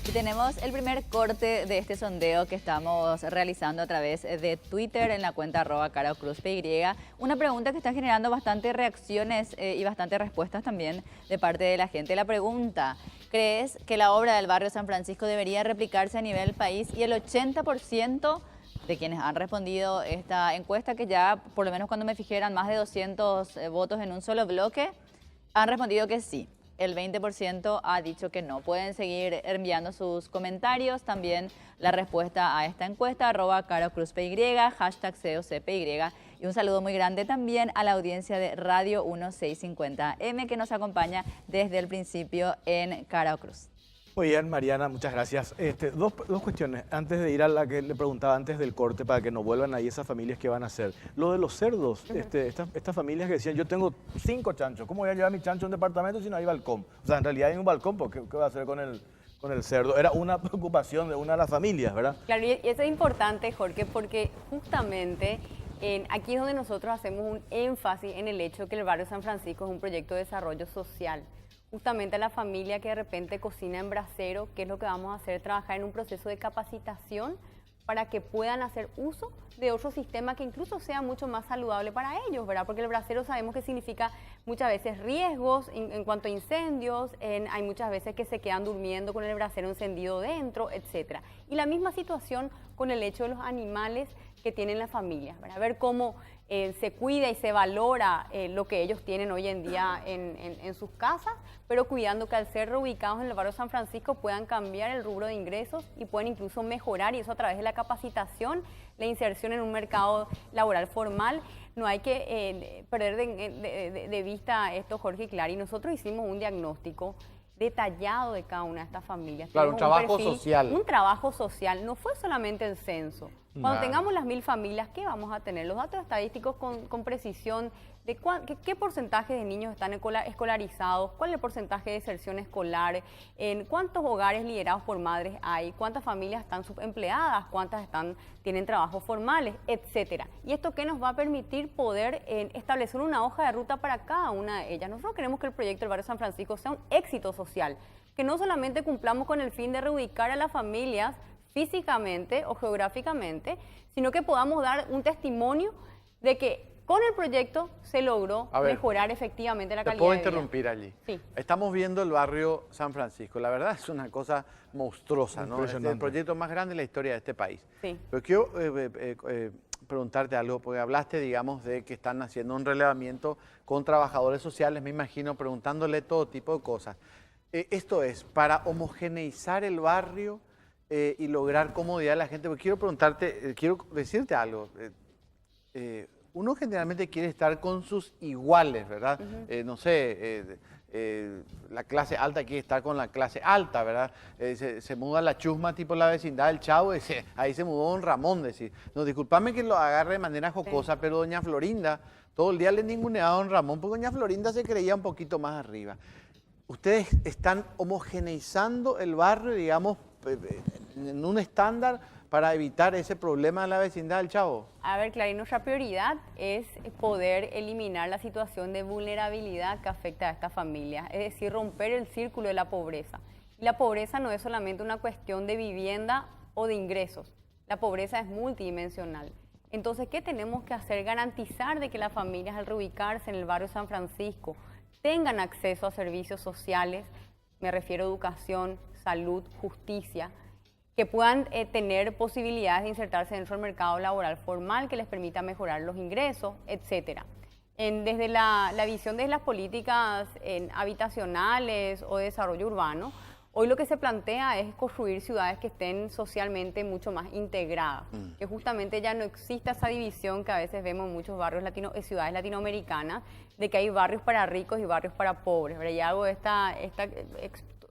Y tenemos el primer corte de este sondeo que estamos realizando a través de Twitter en la cuenta @carocruzpy. Una pregunta que está generando bastantes reacciones y bastantes respuestas también de parte de la gente. La pregunta: ¿crees que la obra del barrio San Francisco debería replicarse a nivel país? Y el 80% de quienes han respondido esta encuesta, que ya por lo menos cuando me fijé eran más de 200 votos en un solo bloque, han respondido que sí. El 20% ha dicho que no. Pueden seguir enviando sus comentarios. También la respuesta a esta encuesta, @carocruzpy, #COCPY. Y un saludo muy grande también a la audiencia de Radio 1650M que nos acompaña desde el principio en Carocruz. Muy bien, Mariana, muchas gracias. Dos cuestiones. Antes de ir a la que le preguntaba antes del corte, para que no vuelvan ahí esas familias que van a hacer. Lo de los cerdos, estas familias que decían, yo tengo 5 chanchos, ¿cómo voy a llevar mi chancho a un departamento si no hay balcón? O sea, en realidad hay un balcón, ¿qué va a hacer con el cerdo? Era una preocupación de una de las familias, ¿verdad? Claro, y eso es importante, Jorge, porque justamente aquí es donde nosotros hacemos un énfasis en el hecho que el barrio San Francisco es un proyecto de desarrollo social. Justamente a la familia que de repente cocina en brasero, ¿qué es lo que vamos a hacer? Trabajar en un proceso de capacitación para que puedan hacer uso de otro sistema que incluso sea mucho más saludable para ellos, ¿verdad? Porque el brasero sabemos que significa muchas veces riesgos en cuanto a incendios, hay muchas veces que se quedan durmiendo con el brasero encendido dentro, etc. Y la misma situación con el hecho de los animales que tienen las familias, ¿verdad? Ver cómo se cuida y se valora lo que ellos tienen hoy en día en sus casas, pero cuidando que al ser reubicados en el barrio San Francisco puedan cambiar el rubro de ingresos y pueden incluso mejorar, y eso a través de la capacitación, la inserción en un mercado laboral formal. No hay que perder de vista esto, Jorge y Clary. Nosotros hicimos un diagnóstico detallado de cada una de estas familias. Claro, un trabajo social. Un trabajo social, no fue solamente el censo. Cuando tengamos las 1000 familias, ¿qué vamos a tener? Los datos estadísticos con precisión de qué porcentaje de niños están escolarizados, cuál es el porcentaje de deserción escolar, en cuántos hogares liderados por madres hay, cuántas familias están subempleadas, cuántas tienen trabajos formales, etcétera. Y esto qué nos va a permitir poder establecer una hoja de ruta para cada una de ellas. Nosotros queremos que el proyecto del barrio San Francisco sea un éxito social, que no solamente cumplamos con el fin de reubicar a las familias físicamente o geográficamente, sino que podamos dar un testimonio de que con el proyecto se logró mejorar efectivamente la calidad de vida. ¿Te puedo interrumpir allí? Sí. Estamos viendo el barrio San Francisco. La verdad es una cosa monstruosa, ¿no? Es el proyecto más grande de la historia de este país. Sí. Pero quiero preguntarte algo, porque hablaste, digamos, de que están haciendo un relevamiento con trabajadores sociales, me imagino, preguntándole todo tipo de cosas. Esto es para homogeneizar el barrio y lograr comodidad a la gente. Porque quiero preguntarte, quiero decirte algo. Uno generalmente quiere estar con sus iguales, ¿verdad? No sé, la clase alta quiere estar con la clase alta, ¿verdad? Se muda la chusma tipo la vecindad del Chavo, ahí se mudó don Ramón, decir. No, discúlpame que lo agarre de manera jocosa, pero doña Florinda todo el día le ninguneaba a don Ramón, porque doña Florinda se creía un poquito más arriba. Ustedes están homogeneizando el barrio, digamos, en un estándar para evitar ese problema de la vecindad del Chavo. A ver, Clarín, nuestra prioridad es poder eliminar la situación de vulnerabilidad que afecta a esta familia, es decir, romper el círculo de la pobreza. Y la pobreza no es solamente una cuestión de vivienda o de ingresos, la pobreza es multidimensional. Entonces, ¿qué tenemos que hacer? Garantizar de que las familias al reubicarse en el barrio San Francisco tengan acceso a servicios sociales, me refiero a educación, salud, justicia, que puedan tener posibilidades de insertarse dentro del mercado laboral formal que les permita mejorar los ingresos, etcétera. Desde la visión de las políticas habitacionales o de desarrollo urbano, hoy lo que se plantea es construir ciudades que estén socialmente mucho más integradas, que justamente ya no exista esa división que a veces vemos en muchos barrios ciudades latinoamericanas, de que hay barrios para ricos y barrios para pobres. ¿Verdad? Y hago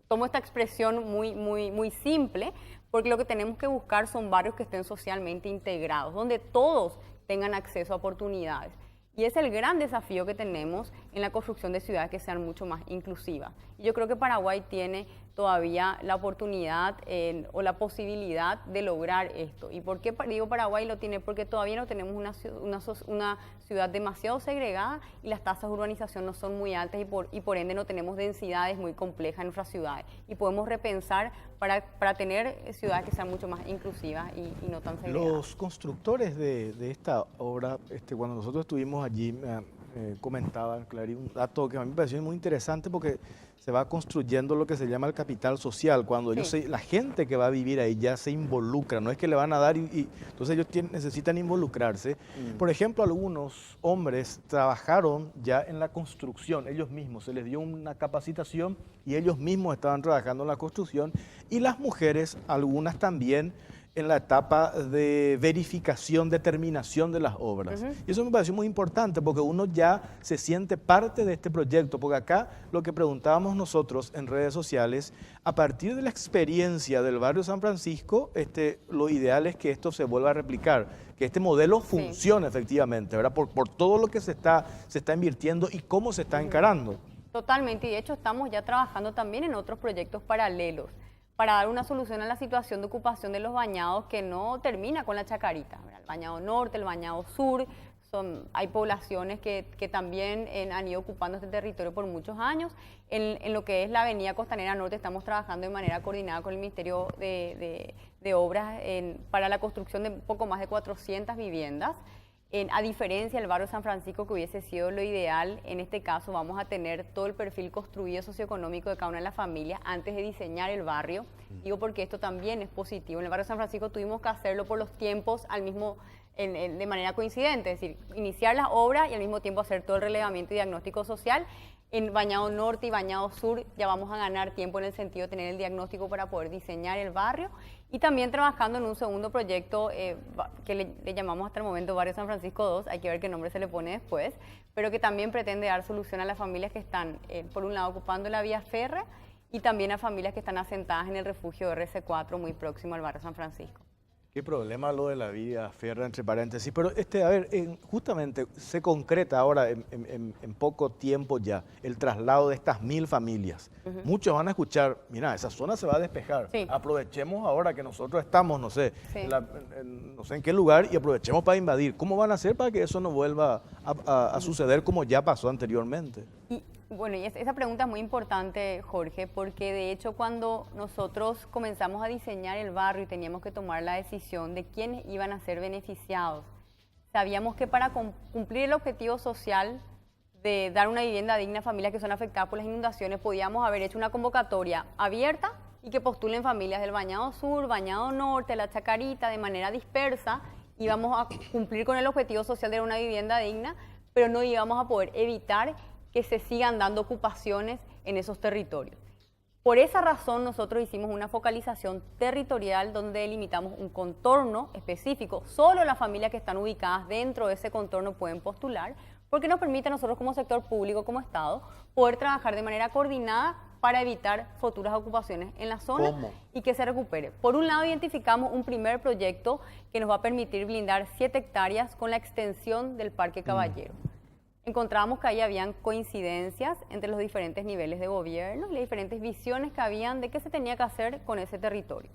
tomo esta expresión muy simple, porque lo que tenemos que buscar son barrios que estén socialmente integrados, donde todos tengan acceso a oportunidades. Y es el gran desafío que tenemos en la construcción de ciudades que sean mucho más inclusivas. Y yo creo que Paraguay tiene todavía la oportunidad o la posibilidad de lograr esto. ¿Y por qué digo Paraguay lo tiene? Porque todavía no tenemos una ciudad demasiado segregada y las tasas de urbanización no son muy altas y por ende no tenemos densidades muy complejas en nuestras ciudades. Y podemos repensar para tener ciudades que sean mucho más inclusivas y no tan segregadas. Los constructores de esta obra, cuando nosotros estuvimos allí, comentaban, Clary, un dato que a mí me pareció muy interesante porque se va construyendo lo que se llama el capital social, cuando ellos la gente que va a vivir ahí ya se involucra, no es que le van a dar entonces ellos necesitan involucrarse. Por ejemplo, algunos hombres trabajaron ya en la construcción, ellos mismos, se les dio una capacitación y ellos mismos estaban trabajando en la construcción, y las mujeres, algunas también, en la etapa de verificación, determinación de las obras. Y eso me pareció muy importante porque uno ya se siente parte de este proyecto, porque acá lo que preguntábamos nosotros en redes sociales, a partir de la experiencia del barrio San Francisco, lo ideal es que esto se vuelva a replicar, que este modelo funcione efectivamente, ¿verdad? Por todo lo que se está invirtiendo y cómo se está encarando. Totalmente, y de hecho estamos ya trabajando también en otros proyectos paralelos para dar una solución a la situación de ocupación de los bañados que no termina con la Chacarita. El bañado norte, el bañado sur, hay poblaciones que también han ido ocupando este territorio por muchos años. En lo que es la avenida Costanera Norte estamos trabajando de manera coordinada con el Ministerio de Obras para la construcción de poco más de 400 viviendas. A diferencia del barrio San Francisco, que hubiese sido lo ideal, en este caso vamos a tener todo el perfil construido socioeconómico de cada una de las familias antes de diseñar el barrio. Digo porque esto también es positivo. En el barrio San Francisco tuvimos que hacerlo por los tiempos de manera coincidente, es decir, iniciar las obras y al mismo tiempo hacer todo el relevamiento y diagnóstico social. En Bañado Norte y Bañado Sur ya vamos a ganar tiempo en el sentido de tener el diagnóstico para poder diseñar el barrio, y también trabajando en un segundo proyecto que le llamamos hasta el momento Barrio San Francisco 2, hay que ver qué nombre se le pone después, pero que también pretende dar solución a las familias que están, por un lado, ocupando la vía férrea y también a familias que están asentadas en el refugio RC4 muy próximo al Barrio San Francisco. Qué problema lo de la vía férrea, entre paréntesis. Pero, a ver, justamente se concreta ahora en poco tiempo ya el traslado de estas 1000 familias. Muchos van a escuchar, mira, esa zona se va a despejar. Sí. Aprovechemos ahora que nosotros estamos, no sé, no sé en qué lugar, y aprovechemos para invadir. ¿Cómo van a hacer para que eso no vuelva a suceder como ya pasó anteriormente? Bueno, y esa pregunta es muy importante, Jorge, porque de hecho cuando nosotros comenzamos a diseñar el barrio y teníamos que tomar la decisión de quiénes iban a ser beneficiados, sabíamos que para cumplir el objetivo social de dar una vivienda digna a familias que son afectadas por las inundaciones, podíamos haber hecho una convocatoria abierta y que postulen familias del Bañado Sur, Bañado Norte, La Chacarita, de manera dispersa. Íbamos a cumplir con el objetivo social de dar una vivienda digna, pero no íbamos a poder evitar que se sigan dando ocupaciones en esos territorios. Por esa razón nosotros hicimos una focalización territorial donde delimitamos un contorno específico. Solo las familias que están ubicadas dentro de ese contorno pueden postular, porque nos permite a nosotros como sector público, como Estado, poder trabajar de manera coordinada para evitar futuras ocupaciones en la zona. ¿Cómo? Y que se recupere. Por un lado, identificamos un primer proyecto que nos va a permitir blindar 7 hectáreas con la extensión del Parque Caballero. Encontramos que ahí habían coincidencias entre los diferentes niveles de gobierno y las diferentes visiones que habían de qué se tenía que hacer con ese territorio.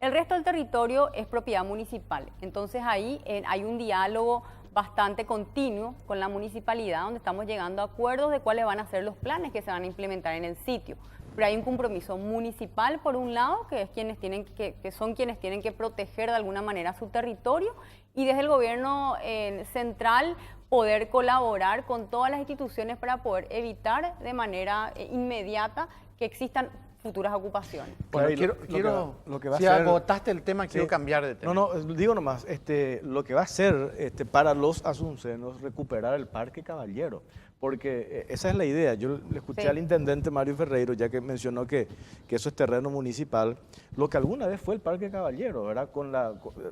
El resto del territorio es propiedad municipal, entonces ahí hay un diálogo bastante continuo con la municipalidad, donde estamos llegando a acuerdos de cuáles van a ser los planes que se van a implementar en el sitio. Pero hay un compromiso municipal, por un lado, que son quienes tienen que proteger de alguna manera su territorio, y desde el gobierno central poder colaborar con todas las instituciones para poder evitar de manera inmediata que existan futuras ocupaciones. Bueno, Claro, lo que va a si ser- agotaste el tema, quiero Sí. cambiar de tema. No, digo nomás, lo que va a ser para los asuncenos recuperar el Parque Caballero, porque esa es la idea. Yo le escuché Sí. al intendente Mario Ferreiro, ya que mencionó que eso es terreno municipal, lo que alguna vez fue el Parque Caballero, ¿verdad?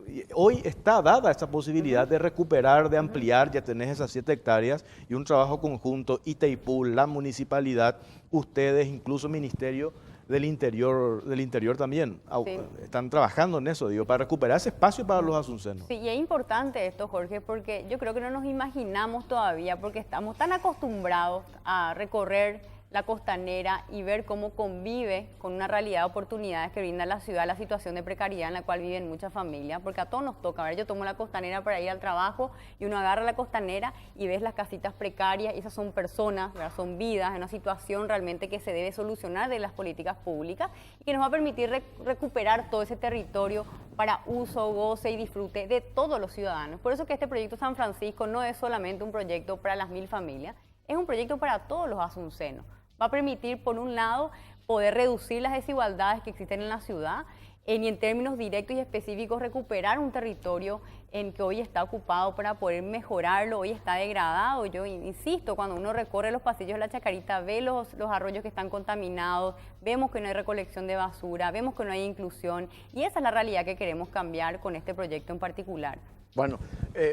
Y hoy está dada esa posibilidad de recuperar, de ampliar, ya tenés esas 7 hectáreas y un trabajo conjunto, Itaipú, la municipalidad, ustedes, incluso Ministerio del Interior también. Sí. Están trabajando en eso, digo, para recuperar ese espacio para los asuncenos. Sí, y es importante esto, Jorge, porque yo creo que no nos imaginamos todavía, porque estamos tan acostumbrados a recorrer la Costanera y ver cómo convive con una realidad de oportunidades que brinda la ciudad, la situación de precariedad en la cual viven muchas familias, porque a todos nos toca. A ver, yo tomo la Costanera para ir al trabajo y uno agarra la Costanera y ves las casitas precarias, y esas son personas, ¿verdad? Son vidas, en una situación realmente que se debe solucionar de las políticas públicas y que nos va a permitir recuperar todo ese territorio para uso, goce y disfrute de todos los ciudadanos. Por eso que este proyecto San Francisco no es solamente un proyecto para las 1000 familias, es un proyecto para todos los asuncenos. Va a permitir, por un lado, poder reducir las desigualdades que existen en la ciudad y en términos directos y específicos recuperar un territorio en que hoy está ocupado para poder mejorarlo, hoy está degradado. Yo insisto, cuando uno recorre los pasillos de la Chacarita, ve los arroyos que están contaminados, vemos que no hay recolección de basura, vemos que no hay inclusión, y esa es la realidad que queremos cambiar con este proyecto en particular. Bueno,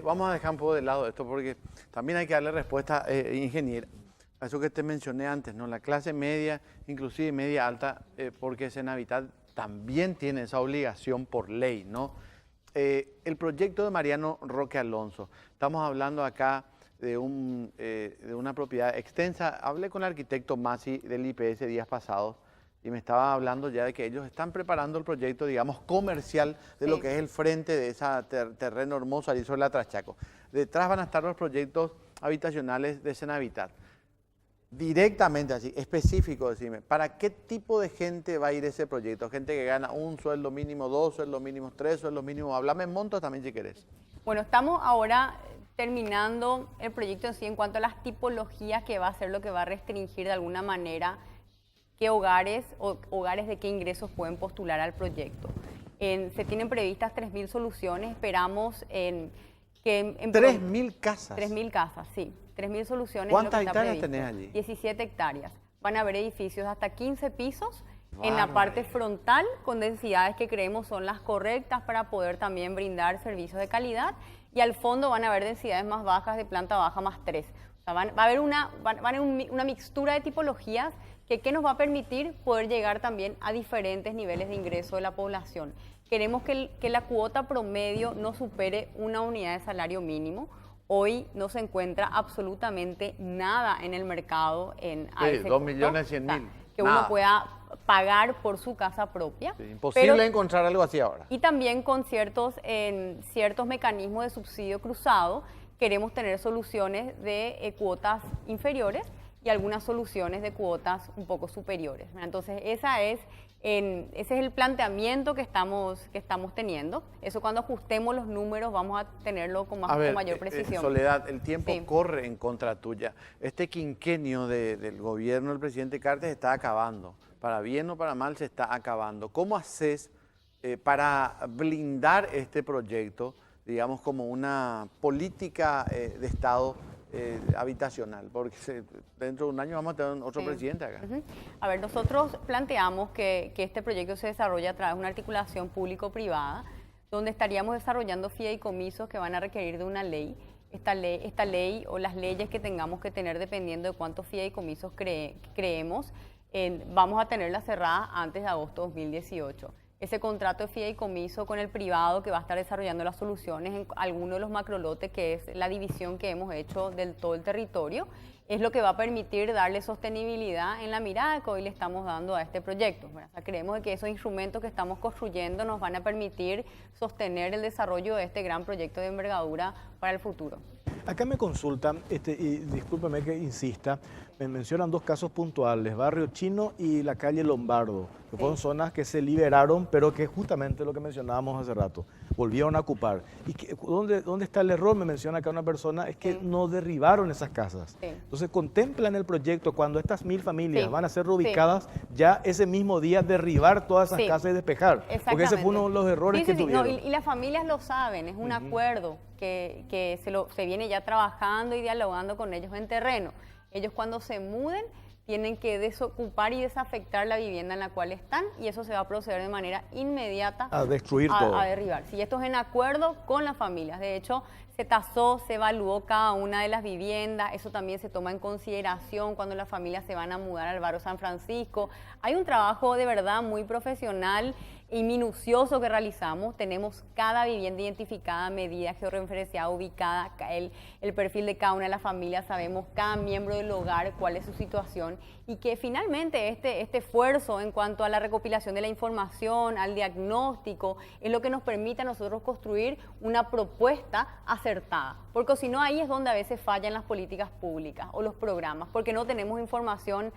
vamos a dejar un poco de lado esto porque también hay que darle respuesta, ingeniera, a eso que te mencioné antes, ¿no? La clase media, inclusive media alta, porque Senavitat también tiene esa obligación por ley, ¿no? El proyecto de Mariano Roque Alonso, estamos hablando acá de una propiedad extensa. Hablé con el arquitecto Masi del IPS días pasados y me estaba hablando ya de que ellos están preparando el proyecto, digamos, comercial de lo que es el frente de ese terreno hermoso ahí sobre la Trachaco. Detrás van a estar los proyectos habitacionales de Senavitat. Directamente así, específico, decime, ¿para qué tipo de gente va a ir ese proyecto? Gente que gana un sueldo mínimo, 2 sueldos mínimos, 3 sueldos mínimos. Háblame en montos también si querés. Bueno, estamos ahora terminando el proyecto en sí en cuanto a las tipologías que va a ser lo que va a restringir de alguna manera qué hogares o hogares de qué ingresos pueden postular al proyecto. Se tienen previstas 3.000 soluciones, esperamos que... 3.000 casas. 3.000 casas, sí. 3.000 soluciones. ¿Cuántas hectáreas tenés allí? 17 hectáreas. Van a haber edificios hasta 15 pisos en la parte frontal con densidades que creemos son las correctas para poder también brindar servicios de calidad, y al fondo van a haber densidades más bajas de planta baja más 3. O sea, va a haber una mixtura de tipologías que nos va a permitir poder llegar también a diferentes niveles de ingreso de la población. Queremos que la cuota promedio no supere una unidad de salario mínimo. Hoy no se encuentra absolutamente nada en el mercado a ese 2.100.000. Que uno pueda pagar por su casa propia. Sí, imposible encontrar algo así ahora. Y también con ciertos mecanismos de subsidio cruzado queremos tener soluciones de cuotas inferiores y algunas soluciones de cuotas un poco superiores. Entonces ese es el planteamiento que estamos teniendo. Eso, cuando ajustemos los números, vamos a tenerlo con mayor precisión. Soledad, el tiempo corre en contra tuya. Este quinquenio del gobierno del presidente Cartes está acabando. Para bien o para mal se está acabando. ¿Cómo haces para blindar este proyecto, digamos, como una política de Estado habitacional? Porque dentro de un año vamos a tener otro presidente acá. A ver, nosotros planteamos que este proyecto se desarrolla a través de una articulación público-privada, donde estaríamos desarrollando fideicomisos que van a requerir de una ley. Esta ley o las leyes que tengamos que tener dependiendo de cuántos fideicomisos creemos, vamos a tenerla cerrada antes de agosto de 2018. Ese contrato de fideicomiso con el privado que va a estar desarrollando las soluciones en alguno de los macrolotes, que es la división que hemos hecho del todo el territorio, es lo que va a permitir darle sostenibilidad en la mirada que hoy le estamos dando a este proyecto. O sea, creemos que esos instrumentos que estamos construyendo nos van a permitir sostener el desarrollo de este gran proyecto de envergadura para el futuro. Acá me consultan, y discúlpeme que insista, me mencionan dos casos puntuales, Barrio Chino y la calle Lombardo, que fueron zonas que se liberaron, pero que justamente lo que mencionábamos hace rato, volvieron a ocupar. ¿Y dónde está el error? Me menciona acá una persona, es que no derribaron esas casas. Entonces contemplan el proyecto cuando estas 1000 familias van a ser reubicadas, ya ese mismo día derribar todas esas casas y despejar. Porque ese fue uno de los errores que tuvieron. No, y las familias lo saben, es un acuerdo que se viene ya trabajando y dialogando con ellos en terreno. Ellos, cuando se muden, tienen que desocupar y desafectar la vivienda en la cual están, y eso se va a proceder de manera inmediata a destruir todo, a derribar. Si esto es en acuerdo con las familias. De hecho, se tasó, se evaluó cada una de las viviendas, eso también se toma en consideración cuando las familias se van a mudar al barrio San Francisco. Hay un trabajo de verdad muy profesional y minucioso que realizamos. Tenemos cada vivienda identificada, medida, georreferenciada, ubicada, el perfil de cada una de las familias, sabemos cada miembro del hogar, cuál es su situación, y que finalmente este esfuerzo en cuanto a la recopilación de la información, al diagnóstico, es lo que nos permite a nosotros construir una propuesta acertada. Porque si no, ahí es donde a veces fallan las políticas públicas o los programas, porque no tenemos información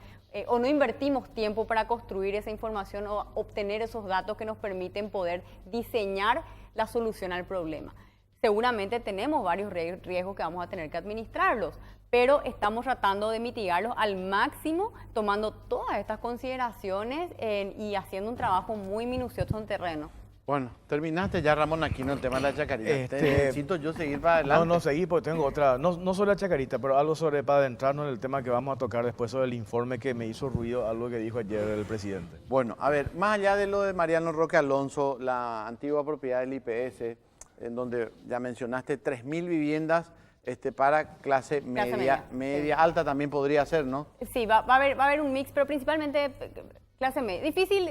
o no invertimos tiempo para construir esa información o obtener esos datos que nos permiten poder diseñar la solución al problema. Seguramente tenemos varios riesgos que vamos a tener que administrarlos, pero estamos tratando de mitigarlos al máximo, tomando todas estas consideraciones y haciendo un trabajo muy minucioso en terreno. Bueno, terminaste ya, Ramón Aquino, el tema de la chacarita. Necesito yo seguir para adelante. No, seguí porque tengo otra, no sobre la chacarita, pero algo sobre, para adentrarnos en el tema que vamos a tocar después sobre el informe que me hizo ruido, algo que dijo ayer el presidente. Bueno, a ver, más allá de lo de Mariano Roque Alonso, la antigua propiedad del IPS, en donde ya mencionaste 3.000 viviendas para clase media, sí. alta también podría ser, ¿no? Sí, va a haber un mix, pero principalmente clase media. Difícil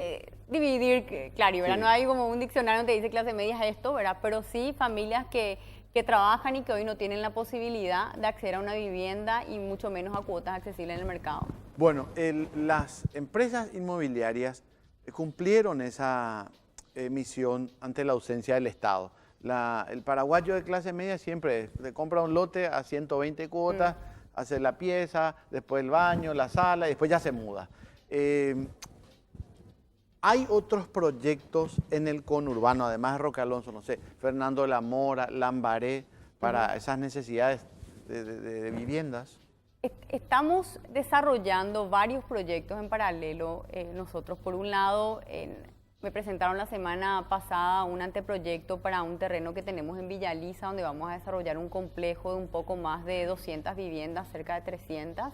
dividir, claro, ¿verdad? Sí. No hay como un diccionario donde dice clase media es esto, ¿verdad? Pero sí familias que trabajan y que hoy no tienen la posibilidad de acceder a una vivienda y mucho menos a cuotas accesibles en el mercado. Bueno, las empresas inmobiliarias cumplieron esa misión ante la ausencia del Estado. El paraguayo de clase media siempre le compra un lote a 120 cuotas, hace la pieza, después el baño, la sala y después ya se muda. Hay otros proyectos en el conurbano, además de Roque Alonso, no sé, Fernando de la Mora, Lambaré, para esas necesidades de viviendas. Estamos desarrollando varios proyectos en paralelo. Nosotros, por un lado, me presentaron la semana pasada un anteproyecto para un terreno que tenemos en Villa Elisa, donde vamos a desarrollar un complejo de un poco más de 200 viviendas, cerca de 300.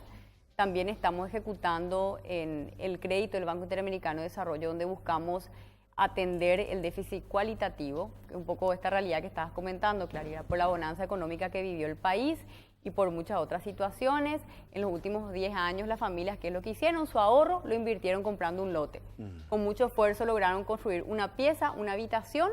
También estamos ejecutando en el crédito del Banco Interamericano de Desarrollo, donde buscamos atender el déficit cualitativo, que es un poco esta realidad que estabas comentando, Claridad, por la bonanza económica que vivió el país y por muchas otras situaciones. En los últimos 10 años las familias, ¿qué es lo que hicieron? Su ahorro lo invirtieron comprando un lote. Con mucho esfuerzo lograron construir una pieza, una habitación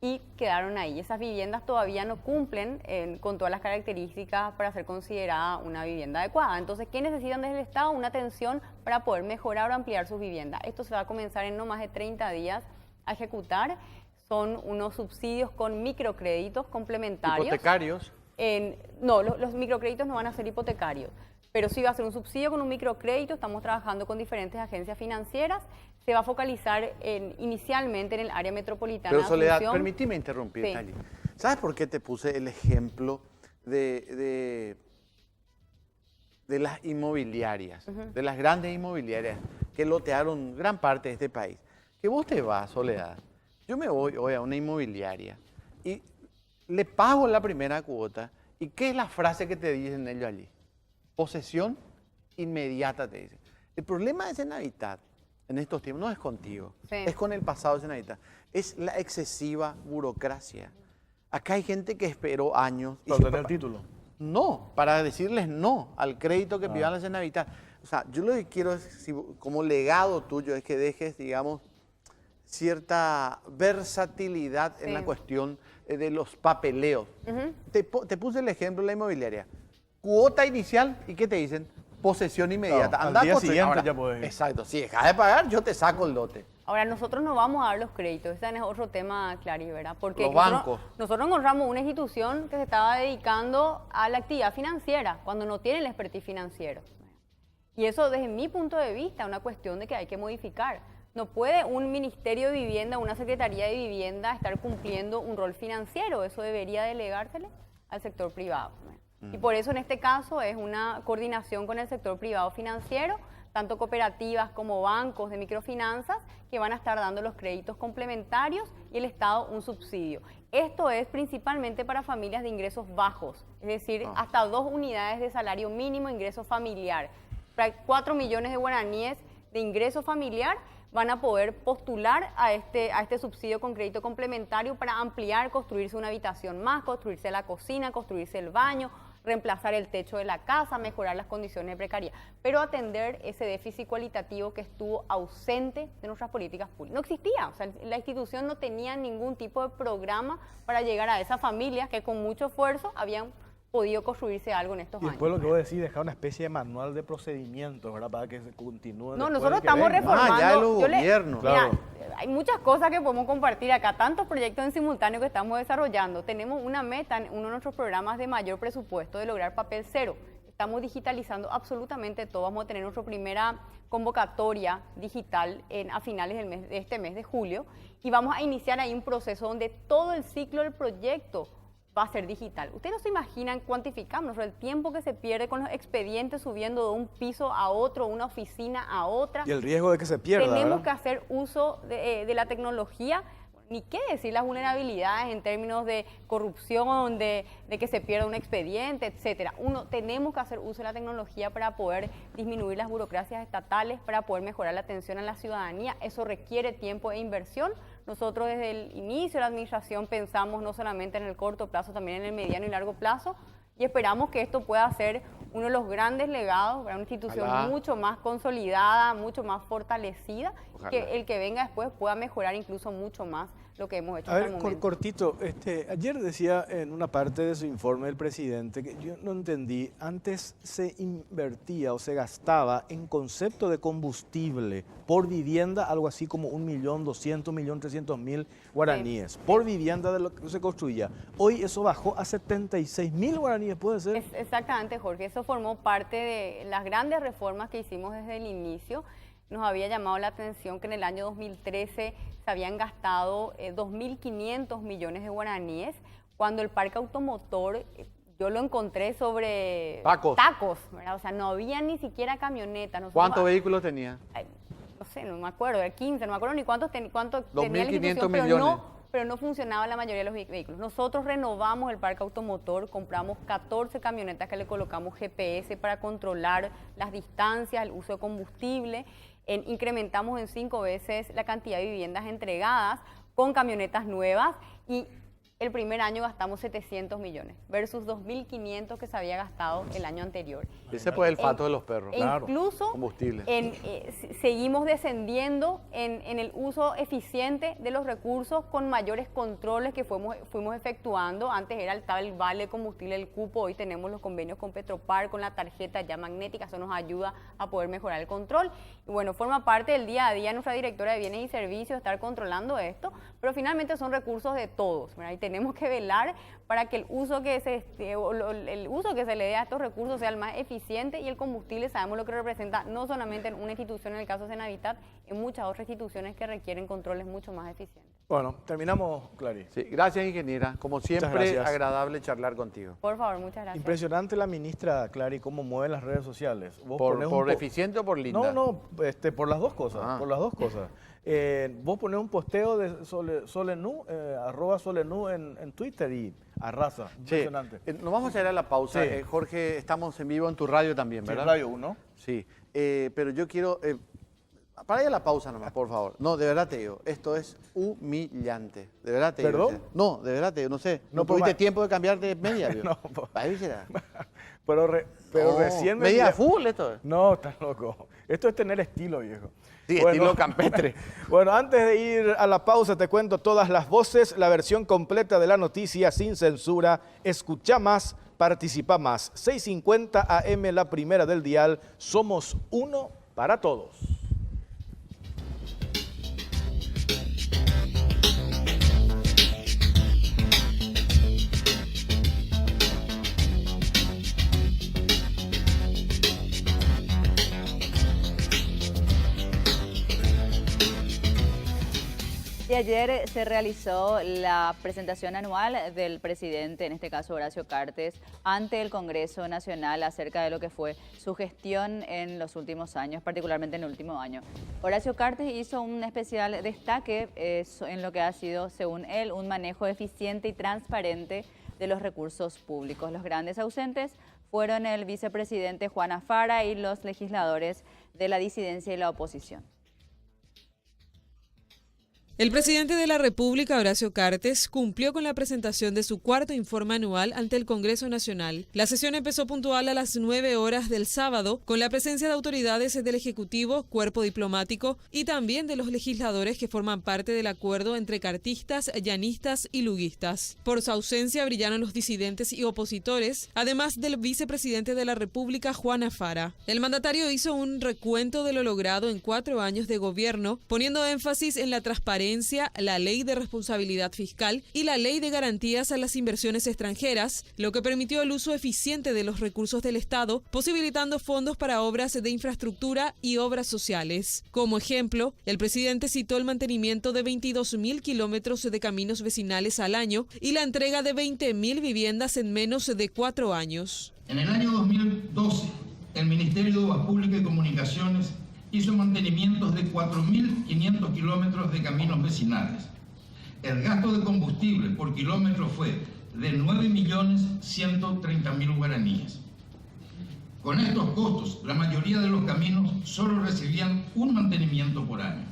y quedaron ahí. Esas viviendas todavía no cumplen con todas las características para ser considerada una vivienda adecuada. Entonces, ¿qué necesitan desde el Estado? Una atención para poder mejorar o ampliar sus viviendas. Esto se va a comenzar en no más de 30 días a ejecutar. Son unos subsidios con microcréditos complementarios. ¿Hipotecarios? No, los microcréditos no van a ser hipotecarios, pero sí va a ser un subsidio con un microcrédito. Estamos trabajando con diferentes agencias financieras. Se va a focalizar inicialmente en el área metropolitana. Pero Soledad, permíteme interrumpir, Sí. Cali. ¿Sabes por qué te puse el ejemplo de las inmobiliarias, de las grandes inmobiliarias que lotearon gran parte de este país? Que vos te vas, Soledad. Yo me voy hoy a una inmobiliaria y le pago la primera cuota. ¿Y qué es la frase que te dicen ellos allí? Posesión inmediata, te dicen. El problema de Senavitat en estos tiempos no es contigo, es con el pasado de Senavitat. Es la excesiva burocracia. Acá hay gente que esperó años. ¿Para obtener título? No, para decirles no al crédito que pidan la Senavitat. O sea, yo lo que quiero es, como legado tuyo, es que dejes, digamos, cierta versatilidad en la cuestión de los papeleos. Te puse el ejemplo de la inmobiliaria. Cuota inicial, ¿y qué te dicen? Posesión inmediata. Al Anda día a construir. siguiente Ahora, ya podés ir. Exacto, si dejas de pagar, yo te saco el lote. Ahora, nosotros no vamos a dar los créditos, ese es otro tema, Clary, ¿verdad? Porque Los bancos. Nosotros encontramos una institución que se estaba dedicando a la actividad financiera, cuando no tiene el expertise financiero. Y eso, desde mi punto de vista, es una cuestión de que hay que modificar. No puede un Ministerio de Vivienda, una Secretaría de Vivienda estar cumpliendo un rol financiero, eso debería delegársele al sector privado. Y por eso en este caso es una coordinación con el sector privado financiero, tanto cooperativas como bancos de microfinanzas, que van a estar dando los créditos complementarios y el Estado un subsidio. Esto es principalmente para familias de ingresos bajos, es decir, hasta 2 unidades de salario mínimo ingreso familiar. 4 millones de guaraníes de ingreso familiar van a poder postular a este subsidio con crédito complementario para ampliar, construirse una habitación más, construirse la cocina, construirse el baño, reemplazar el techo de la casa, mejorar las condiciones de precariedad, pero atender ese déficit cualitativo que estuvo ausente de nuestras políticas públicas. No existía, o sea, la institución no tenía ningún tipo de programa para llegar a esas familias que con mucho esfuerzo habían podido construirse algo en estos Y años. después lo que vos decís, dejar una especie de manual de procedimientos, ¿verdad? Para que se continúe. No, después nosotros de que estamos venga. reformando. ya los Yo gobiernos. mira, Claro. hay muchas cosas que podemos compartir acá, tantos proyectos en simultáneo que estamos desarrollando. Tenemos una meta en uno de nuestros programas de mayor presupuesto de lograr papel cero. Estamos digitalizando absolutamente todo. Vamos a tener nuestra primera convocatoria digital a finales de este mes de julio y vamos a iniciar ahí un proceso donde todo el ciclo del proyecto va a ser digital. Ustedes no se imaginan, cuantificamos el tiempo que se pierde con los expedientes subiendo de un piso a otro, una oficina a otra. Y el riesgo de que se pierda, Tenemos ¿verdad? que hacer uso de la tecnología, ni qué decir las vulnerabilidades en términos de corrupción, de que se pierda un expediente, etcétera. Tenemos que hacer uso de la tecnología para poder disminuir las burocracias estatales, para poder mejorar la atención a la ciudadanía. Eso requiere tiempo e inversión. Nosotros desde el inicio de la administración pensamos no solamente en el corto plazo, también en el mediano y largo plazo, y esperamos que esto pueda ser uno de los grandes legados para una institución Ojalá. mucho más consolidada, mucho más fortalecida, Ojalá. que el que venga después pueda mejorar incluso mucho más lo que hemos hecho A hasta ver, el momento. cortito, ayer decía en una parte de su informe el presidente que yo no entendí, antes se invertía o se gastaba en concepto de combustible por vivienda algo así como 1.200.000, 1.300.000 guaraníes, por vivienda de lo que se construía. Hoy eso bajó a 76.000 guaraníes, ¿puede ser? Exactamente, Jorge. Eso formó parte de las grandes reformas que hicimos desde el inicio. Nos había llamado la atención que en el año 2013 se habían gastado 2.500 millones de guaraníes, cuando el parque automotor yo lo encontré sobre Tacos. ¿verdad? O sea, no había ni siquiera camionetas. Nosotros- ¿Cuántos vehículos tenía? Ay, no sé, no me acuerdo, de 15, no me acuerdo ni cuánto tenía la 2.500 institución, millones. pero no funcionaba la mayoría de los vehículos. Nosotros renovamos el parque automotor, compramos 14 camionetas que le colocamos GPS para controlar las distancias, el uso de combustible, incrementamos en 5 veces la cantidad de viviendas entregadas con camionetas nuevas y el primer año gastamos 700 millones versus 2.500 que se había gastado el año anterior. Ese fue el fato de los perros. E incluso Combustible. seguimos descendiendo en el uso eficiente de los recursos con mayores controles que fuimos efectuando. Antes estaba el vale de combustible, el cupo, hoy tenemos los convenios con Petropar, con la tarjeta ya magnética, eso nos ayuda a poder mejorar el control. Y bueno, forma parte del día a día nuestra directora de Bienes y Servicios estar controlando esto, pero finalmente son recursos de todos, ¿verdad? Y tenemos que velar para que el uso que se le dé a estos recursos sea el más eficiente, y el combustible sabemos lo que representa no solamente en una institución, en el caso de Senavitat, en muchas otras instituciones que requieren controles mucho más eficientes. Bueno, terminamos, Clary. Sí, gracias, ingeniera. Como siempre, gracias. agradable charlar contigo. Por favor, muchas gracias. Impresionante la ministra, Clary, cómo mueve las redes sociales. Vos ¿Por, ponés por eficiente o por linda? No, por las dos cosas, Ah. por las dos cosas. Vos ponés un posteo de Solenú, arroba Solenú en Twitter y arrasa. Che, Impresionante. nos vamos a ir a la pausa. Sí. Jorge, estamos en vivo en tu radio también, Sí, ¿verdad? Radio 1. Sí, pero yo quiero... para ir a la pausa nomás, por favor. No, de verdad te digo, esto es humillante. De verdad te digo. ¿Perdón? No, de verdad te digo, no sé. No, ¿No tuviste por ma- tiempo de cambiar de media? No, por- Ahí será. Pero No, recién ¿Media de metí- fútbol esto es? No, estás loco. Esto es tener estilo, viejo. Sí, estilo campestre. Bueno, antes de ir a la pausa te cuento todas las voces, la versión completa de la noticia sin censura. Escucha más, participa más. 6:50 AM, la primera del dial. Somos uno para todos. Y ayer se realizó la presentación anual del presidente, en este caso Horacio Cartes, ante el Congreso Nacional acerca de lo que fue su gestión en los últimos años, particularmente en el último año. Horacio Cartes hizo un especial destaque en lo que ha sido, según él, un manejo eficiente y transparente de los recursos públicos. Los grandes ausentes fueron el vicepresidente Juan Afara y los legisladores de la disidencia y la oposición. El presidente de la República, Horacio Cartes, cumplió con la presentación de su cuarto informe anual ante el Congreso Nacional. La sesión empezó puntual a las 9 horas del sábado, con la presencia de autoridades del Ejecutivo, cuerpo diplomático y también de los legisladores que forman parte del acuerdo entre cartistas, llanistas y luguistas. Por su ausencia brillaron los disidentes y opositores, además del vicepresidente de la República, Juan Afara. El mandatario hizo un recuento de lo logrado en 4 años de gobierno, poniendo énfasis en la transparencia, la ley de responsabilidad fiscal y la ley de garantías a las inversiones extranjeras, lo que permitió el uso eficiente de los recursos del Estado, posibilitando fondos para obras de infraestructura y obras sociales. Como ejemplo, el presidente citó el mantenimiento de 22.000 kilómetros de caminos vecinales al año y la entrega de 20.000 viviendas en menos de 4 años. En el año 2012, el Ministerio de Obras Públicas y Comunicaciones hizo mantenimientos de 4.500 kilómetros de caminos vecinales. El gasto de combustible por kilómetro fue de 9.130.000 guaraníes. Con estos costos, la mayoría de los caminos solo recibían un mantenimiento por año.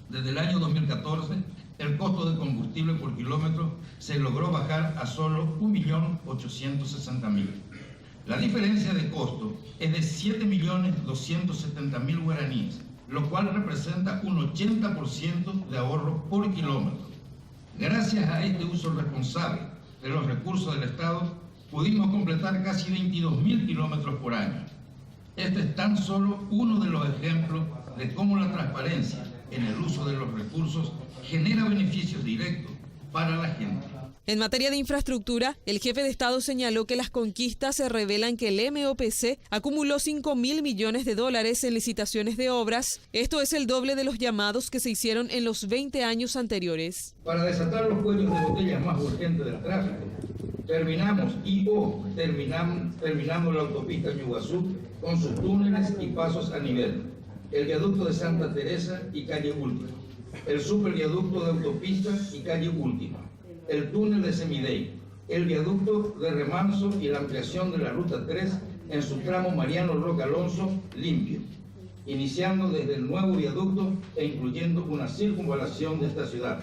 Desde el año 2014, el costo de combustible por kilómetro se logró bajar a solo 1.860.000. La diferencia de costo es de 7.270.000 guaraníes, lo cual representa un 80% de ahorro por kilómetro. Gracias a este uso responsable de los recursos del Estado, pudimos completar casi 22.000 kilómetros por año. Este es tan solo uno de los ejemplos de cómo la transparencia en el uso de los recursos genera beneficios directos para la gente. En materia de infraestructura, el jefe de Estado señaló que las conquistas se revelan que el MOPC acumuló 5.000 millones de dólares en licitaciones de obras. Esto es el doble de los llamados que se hicieron en los 20 años anteriores. Para desatar los cuellos de botella más urgentes del tráfico, terminamos la autopista Ñuguazú con sus túneles y pasos a nivel, el viaducto de Santa Teresa y calle Última, el superviaducto de autopista y calle Última, el túnel de Semidey, el viaducto de Remanso y la ampliación de la Ruta 3 en su tramo Mariano Roca Alonso limpio, iniciando desde el nuevo viaducto e incluyendo una circunvalación de esta ciudad.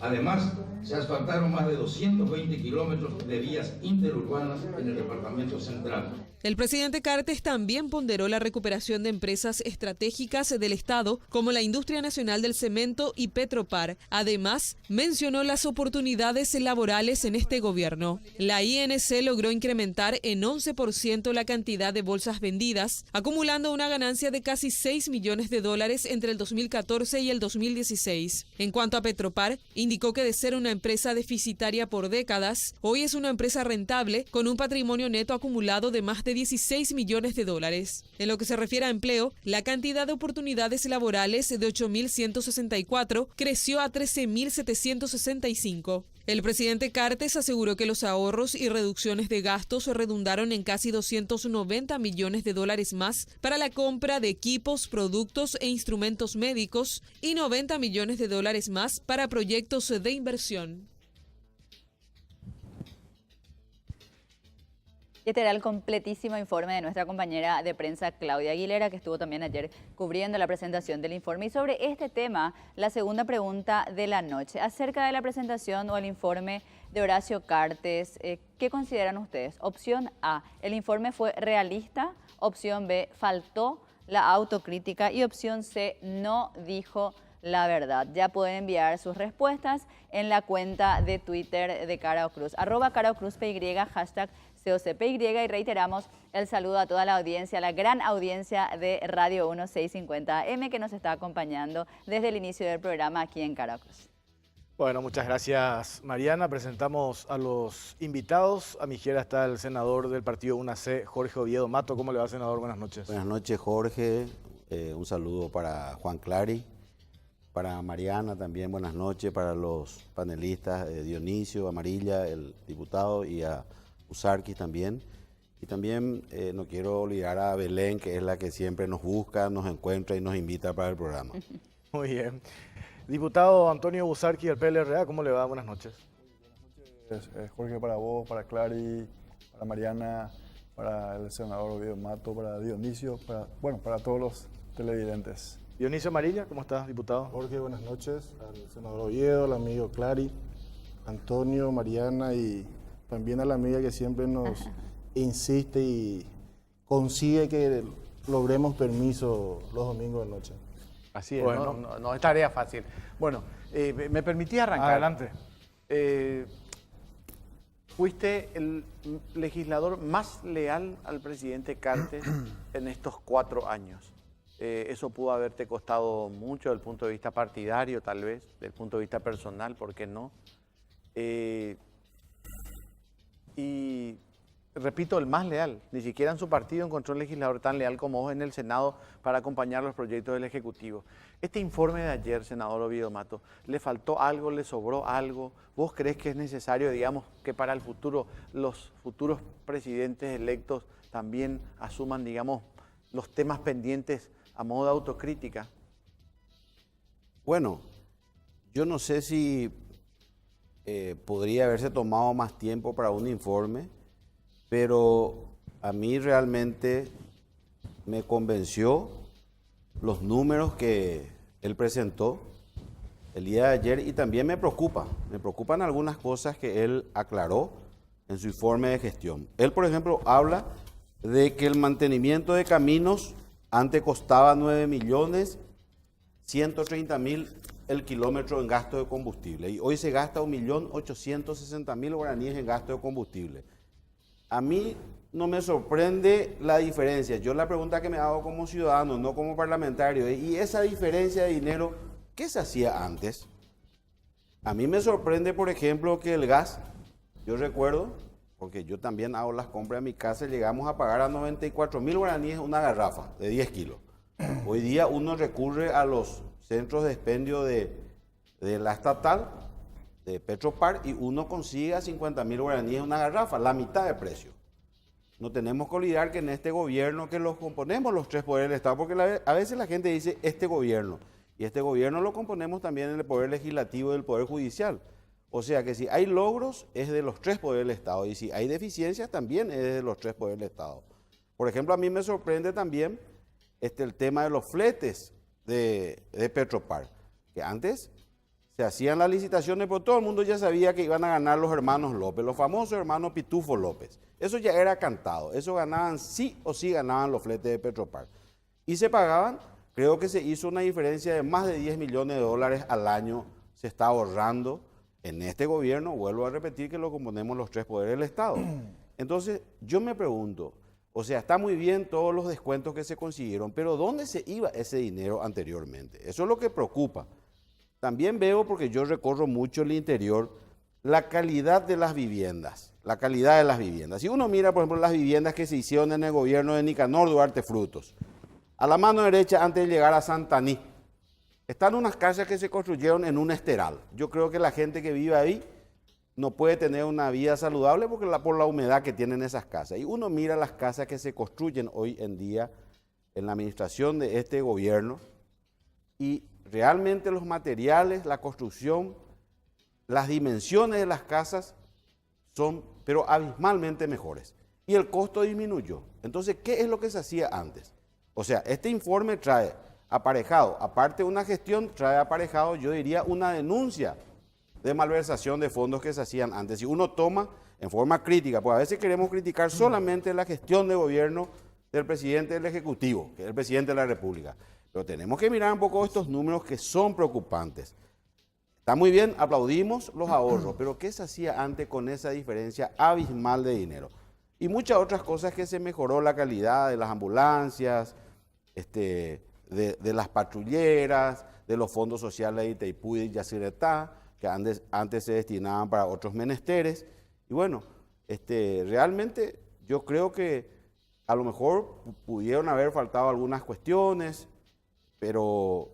Además, se asfaltaron más de 220 kilómetros de vías interurbanas en el departamento central. El presidente Cartes también ponderó la recuperación de empresas estratégicas del Estado, como la Industria Nacional del Cemento y Petropar. Además, mencionó las oportunidades laborales en este gobierno. La INC logró incrementar en 11% la cantidad de bolsas vendidas, acumulando una ganancia de casi 6 millones de dólares entre el 2014 y el 2016. En cuanto a Petropar, indicó que de ser una empresa deficitaria por décadas, hoy es una empresa rentable con un patrimonio neto acumulado de más de 16 millones de dólares. En lo que se refiere a empleo, la cantidad de oportunidades laborales de 8.164 creció a 13.765. El presidente Cartes aseguró que los ahorros y reducciones de gastos redundaron en casi 290 millones de dólares más para la compra de equipos, productos e instrumentos médicos y 90 millones de dólares más para proyectos de inversión. Este era el completísimo informe de nuestra compañera de prensa Claudia Aguilera, que estuvo también ayer cubriendo la presentación del informe. Y sobre este tema, la segunda pregunta de la noche, acerca de la presentación o el informe de Horacio Cartes, ¿qué consideran ustedes? Opción A, el informe fue realista. Opción B, faltó la autocrítica. Y opción C, no dijo la verdad. Ya pueden enviar sus respuestas en la cuenta de Twitter de Cara Cruz, @CaraCruzPY, hashtag COCPY, y reiteramos el saludo a toda la audiencia, la gran audiencia de Radio 1650M que nos está acompañando desde el inicio del programa aquí en Cara Cruz. Bueno, muchas gracias, Mariana. Presentamos a los invitados. A mi izquierda está el senador del partido UNAC, Jorge Oviedo Mato. ¿Cómo le va, senador? Buenas noches. Buenas noches, Jorge. Un saludo para Juan Clary, para Mariana también, buenas noches, para los panelistas, Dionisio, Amarilla, el diputado, y a Usarquis también. Y también no quiero olvidar a Belén, que es la que siempre nos busca, nos encuentra y nos invita para el programa. Muy bien. Diputado Antonio Usarquis del PLRA, ¿cómo le va? Buenas noches. Buenas noches, Jorge, para vos, para Clary, para Mariana, para el senador Oviedo Mato, para Dionisio, para todos los televidentes. Dionisio Amarilla, ¿cómo estás, diputado? Jorge, buenas noches. Al senador Oviedo, al amigo Clary, Antonio, Mariana y también a la amiga que siempre nos insiste y consigue que logremos permiso los domingos de noche. Así es, Bueno. no es tarea fácil. Bueno, ¿me permití arrancar? Adelante. Fuiste el legislador más leal al presidente Cartes en estos 4 años. Eso pudo haberte costado mucho desde el punto de vista partidario, tal vez, desde el punto de vista personal, ¿por qué no? Y repito, el más leal. Ni siquiera en su partido encontró un legislador tan leal como vos en el Senado para acompañar los proyectos del Ejecutivo. Este informe de ayer, senador Oviedo Mato, ¿le faltó algo, le sobró algo? ¿Vos crees que es necesario, digamos, que para el futuro los futuros presidentes electos también asuman, digamos, los temas pendientes a modo de autocrítica? Bueno, yo no sé si podría haberse tomado más tiempo para un informe, pero a mí realmente me convenció los números que él presentó el día de ayer y también me preocupan algunas cosas que él aclaró en su informe de gestión. Él, por ejemplo, habla de que el mantenimiento de caminos antes costaba 9.130.000 el kilómetro en gasto de combustible y hoy se gasta 1.860.000 guaraníes en gasto de combustible. A mí no me sorprende la diferencia. Yo la pregunta que me hago como ciudadano, no como parlamentario, es, ¿y esa diferencia de dinero qué se hacía antes? A mí me sorprende, por ejemplo, que el gas, yo recuerdo, porque yo también hago las compras en mi casa, llegamos a pagar a 94.000 guaraníes una garrafa de 10 kilos. Hoy día uno recurre a los centros de expendio de la estatal, de Petropar, y uno consigue a 50.000 guaraníes una garrafa, la mitad de precio. No tenemos que olvidar que en este gobierno que los componemos los 3 poderes del Estado, porque a veces la gente dice este gobierno, y este gobierno lo componemos también en el poder legislativo y el poder judicial. O sea que si hay logros es de los 3 poderes del Estado, y si hay deficiencias también es de los 3 poderes del Estado. Por ejemplo, a mí me sorprende también el tema de los fletes de Petropar, que antes se hacían las licitaciones, pero todo el mundo ya sabía que iban a ganar los hermanos López, los famosos hermanos Pitufo López. Eso ya era cantado, eso ganaban sí o sí ganaban los fletes de Petropar. Y se pagaban, creo que se hizo una diferencia de más de 10 millones de dólares al año, se está ahorrando en este gobierno, vuelvo a repetir que lo componemos los 3 poderes del Estado. Entonces, yo me pregunto, o sea, está muy bien todos los descuentos que se consiguieron, pero ¿dónde se iba ese dinero anteriormente? Eso es lo que preocupa. También veo, porque yo recorro mucho el interior, la calidad de las viviendas, Si uno mira, por ejemplo, las viviendas que se hicieron en el gobierno de Nicanor Duarte Frutos, a la mano derecha, antes de llegar a Santaní, están unas casas que se construyeron en un esteral. Yo creo que la gente que vive ahí no puede tener una vida saludable por la humedad que tienen esas casas. Y uno mira las casas que se construyen hoy en día en la administración de este gobierno y realmente los materiales, la construcción, las dimensiones de las casas son, pero abismalmente mejores. Y el costo disminuyó. Entonces, ¿qué es lo que se hacía antes? O sea, este informe trae aparejado, aparte de una gestión, trae aparejado, yo diría, una denuncia de malversación de fondos que se hacían antes. Si uno toma en forma crítica, pues a veces queremos criticar solamente la gestión de gobierno del presidente del Ejecutivo, que es el presidente de la República. Pero tenemos que mirar un poco estos números que son preocupantes. Está muy bien, aplaudimos los ahorros, pero ¿qué se hacía antes con esa diferencia abismal de dinero? Y muchas otras cosas que se mejoró la calidad de las ambulancias, de las patrulleras, de los fondos sociales de Itaipú y Yacyretá, que antes se destinaban para otros menesteres. Y bueno, realmente yo creo que a lo mejor pudieron haber faltado algunas cuestiones, pero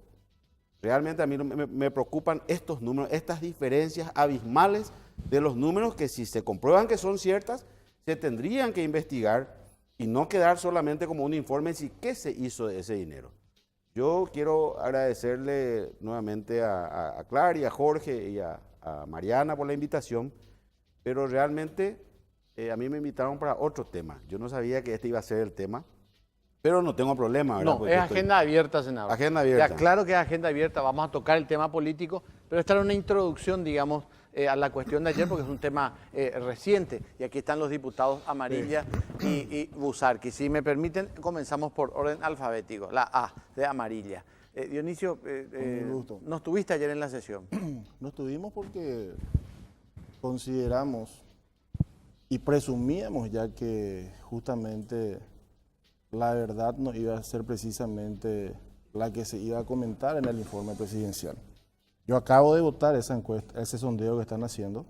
realmente a mí me preocupan estos números, estas diferencias abismales de los números que si se comprueban que son ciertas, se tendrían que investigar y no quedar solamente como un informe de qué se hizo de ese dinero. Yo quiero agradecerle nuevamente a Clary, a Jorge y a Mariana por la invitación, pero realmente a mí me invitaron para otro tema. Yo no sabía que este iba a ser el tema. Pero no tengo problema, ¿verdad? No, Porque es estoy- agenda abierta, senador. Agenda abierta. Ya, claro que es agenda abierta, vamos a tocar el tema político, pero esta era una introducción, digamos, a la cuestión de ayer, porque es un tema reciente. Y aquí están los diputados Amarilla y Busarqui. Si me permiten, comenzamos por orden alfabético, la A, de Amarilla. Dionisio, gusto. ¿no estuviste ayer en la sesión? No estuvimos porque consideramos y presumíamos ya que justamente la verdad no iba a ser precisamente la que se iba a comentar en el informe presidencial. Yo acabo de votar esa encuesta, ese sondeo que están haciendo.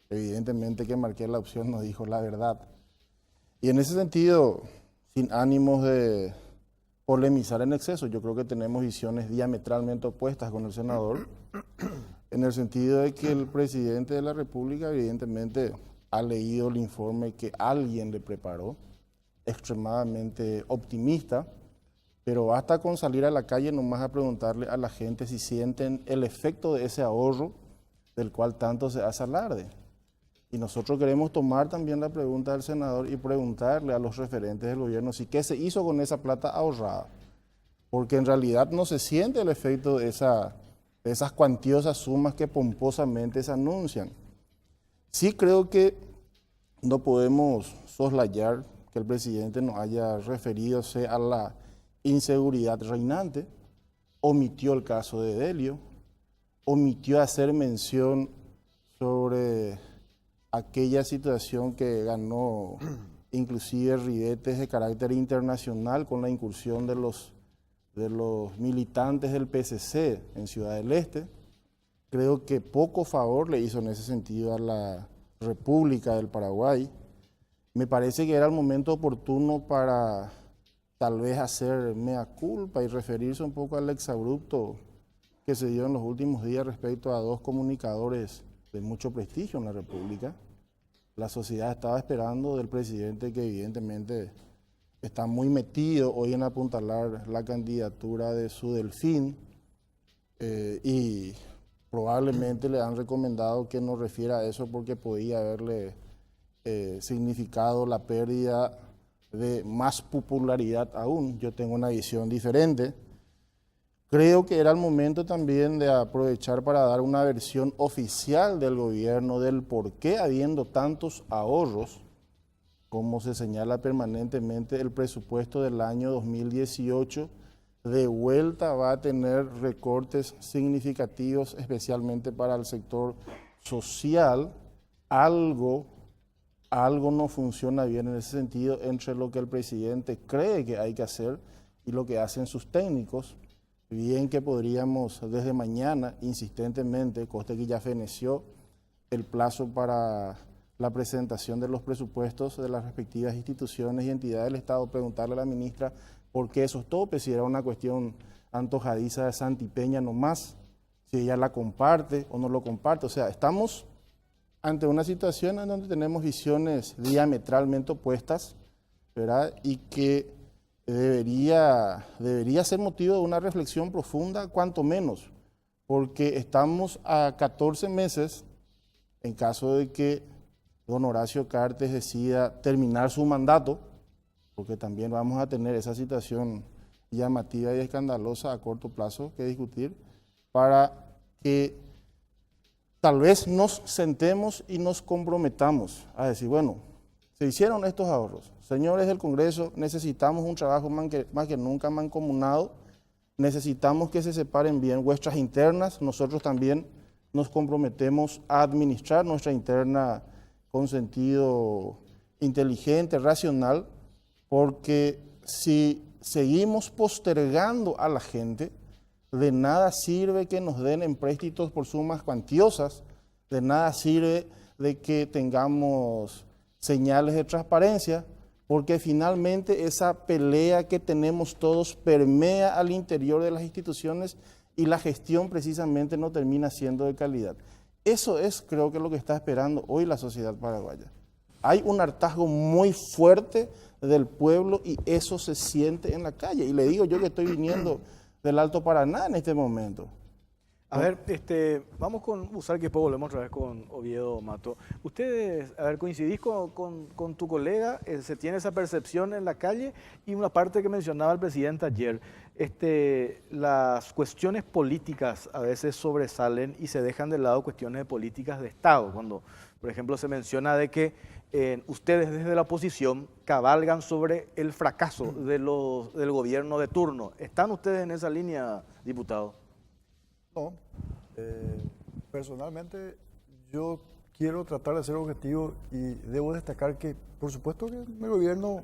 Evidentemente que marqué la opción, no dijo la verdad. Y en ese sentido, sin ánimos de polemizar en exceso, yo creo que tenemos visiones diametralmente opuestas con el senador, en el sentido de que el presidente de la República evidentemente ha leído el informe que alguien le preparó, extremadamente optimista, pero basta con salir a la calle nomás a preguntarle a la gente si sienten el efecto de ese ahorro del cual tanto se hace alarde. Y nosotros queremos tomar también la pregunta del senador y preguntarle a los referentes del gobierno si qué se hizo con esa plata ahorrada, porque en realidad no se siente el efecto de esas cuantiosas sumas que pomposamente se anuncian. Sí creo que no podemos soslayar que el presidente no haya referido a la inseguridad reinante, omitió el caso de Delio, omitió hacer mención sobre aquella situación que ganó inclusive ribetes de carácter internacional con la incursión de los militantes del PCC en Ciudad del Este. Creo que poco favor le hizo en ese sentido a la República del Paraguay. Me parece que era el momento oportuno para tal vez hacer mea culpa y referirse un poco al exabrupto que se dio en los últimos días respecto a dos comunicadores de mucho prestigio en la República. La sociedad estaba esperando del presidente, que evidentemente está muy metido hoy en apuntalar la candidatura de su delfín, y probablemente le han recomendado que no refiera a eso porque podía haberle significado la pérdida de más popularidad aún. Yo tengo una visión diferente. Creo que era el momento también de aprovechar para dar una versión oficial del gobierno del por qué, habiendo tantos ahorros, como se señala permanentemente, el presupuesto del año 2018 de vuelta va a tener recortes significativos, especialmente para el sector social. Algo no funciona bien en ese sentido entre lo que el presidente cree que hay que hacer y lo que hacen sus técnicos. Bien que podríamos desde mañana, insistentemente, conste que ya feneció el plazo para la presentación de los presupuestos de las respectivas instituciones y entidades del Estado, preguntarle a la ministra por qué esos topes, si era una cuestión antojadiza de Santi Peña nomás, si ella la comparte o no lo comparte. O sea, estamos ante una situación en donde tenemos visiones diametralmente opuestas, ¿verdad? Y que debería ser motivo de una reflexión profunda, cuanto menos, porque estamos a 14 meses, en caso de que don Horacio Cartes decida terminar su mandato, porque también vamos a tener esa situación llamativa y escandalosa a corto plazo que discutir, para que tal vez nos sentemos y nos comprometamos a decir, bueno, se hicieron estos ahorros. Señores del Congreso, necesitamos un trabajo más que nunca mancomunado, necesitamos que se separen bien vuestras internas, nosotros también nos comprometemos a administrar nuestra interna con sentido inteligente, racional, porque si seguimos postergando a la gente, de nada sirve que nos den empréstitos por sumas cuantiosas, de nada sirve de que tengamos señales de transparencia, porque finalmente esa pelea que tenemos todos permea al interior de las instituciones y la gestión precisamente no termina siendo de calidad. Eso es, creo que, lo que está esperando hoy la sociedad paraguaya. Hay un hartazgo muy fuerte del pueblo y eso se siente en la calle. Y le digo yo que estoy viniendo del Alto Paraná en este momento. A ver, vamos con Busar, que después volvemos otra vez con Oviedo Mato. Ustedes, a ver, coincidís con tu colega, se tiene esa percepción en la calle, y una parte que mencionaba el presidente ayer, las cuestiones políticas a veces sobresalen y se dejan de lado cuestiones de políticas de Estado. Cuando, por ejemplo, se menciona de que ustedes desde la oposición cabalgan sobre el fracaso del gobierno de turno. ¿Están ustedes en esa línea, diputado? No, personalmente yo quiero tratar de ser objetivo y debo destacar que, por supuesto que en el gobierno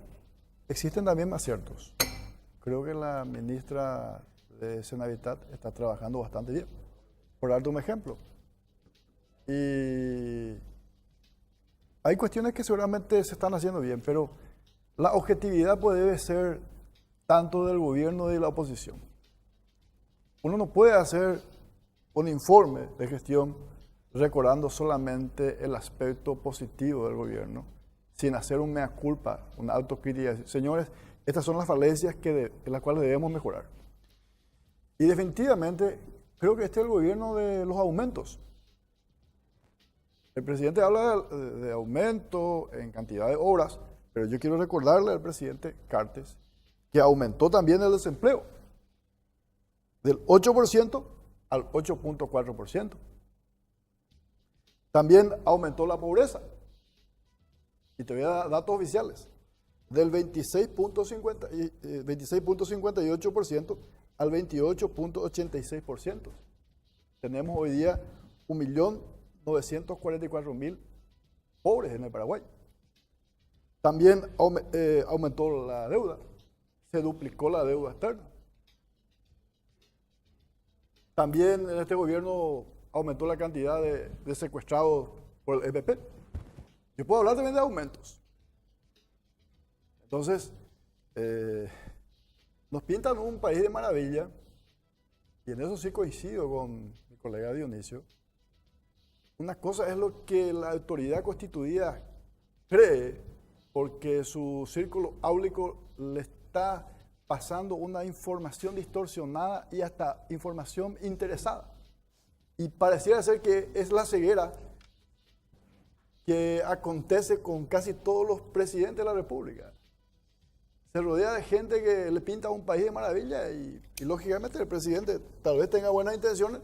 existen también aciertos. Creo que la ministra de Senavitat está trabajando bastante bien, por darte un ejemplo. Y hay cuestiones que seguramente se están haciendo bien, pero la objetividad debe ser tanto del gobierno y de la oposición. Uno no puede hacer un informe de gestión recordando solamente el aspecto positivo del gobierno, sin hacer un mea culpa, una autocrítica. Señores, estas son las falencias en las cuales debemos mejorar. Y definitivamente creo que este es el gobierno de los aumentos. El presidente habla de aumento en cantidad de obras, pero yo quiero recordarle al presidente Cartes que aumentó también el desempleo del 8% al 8.4%. También aumentó la pobreza. Y te voy a dar datos oficiales. Del 26.58% al 28.86%. Tenemos hoy día 1.944.000 pobres en el Paraguay. También aumentó la deuda. Se duplicó la deuda externa. También en este gobierno aumentó la cantidad de secuestrados por el EPP. Yo puedo hablar también de aumentos. Entonces, nos pintan un país de maravilla, y en eso sí coincido con mi colega Dionisio. Una cosa es lo que la autoridad constituida cree, porque su círculo áulico le está pasando una información distorsionada y hasta información interesada. Y pareciera ser que es la ceguera que acontece con casi todos los presidentes de la República. Se rodea de gente que le pinta un país de maravilla y lógicamente el presidente tal vez tenga buenas intenciones,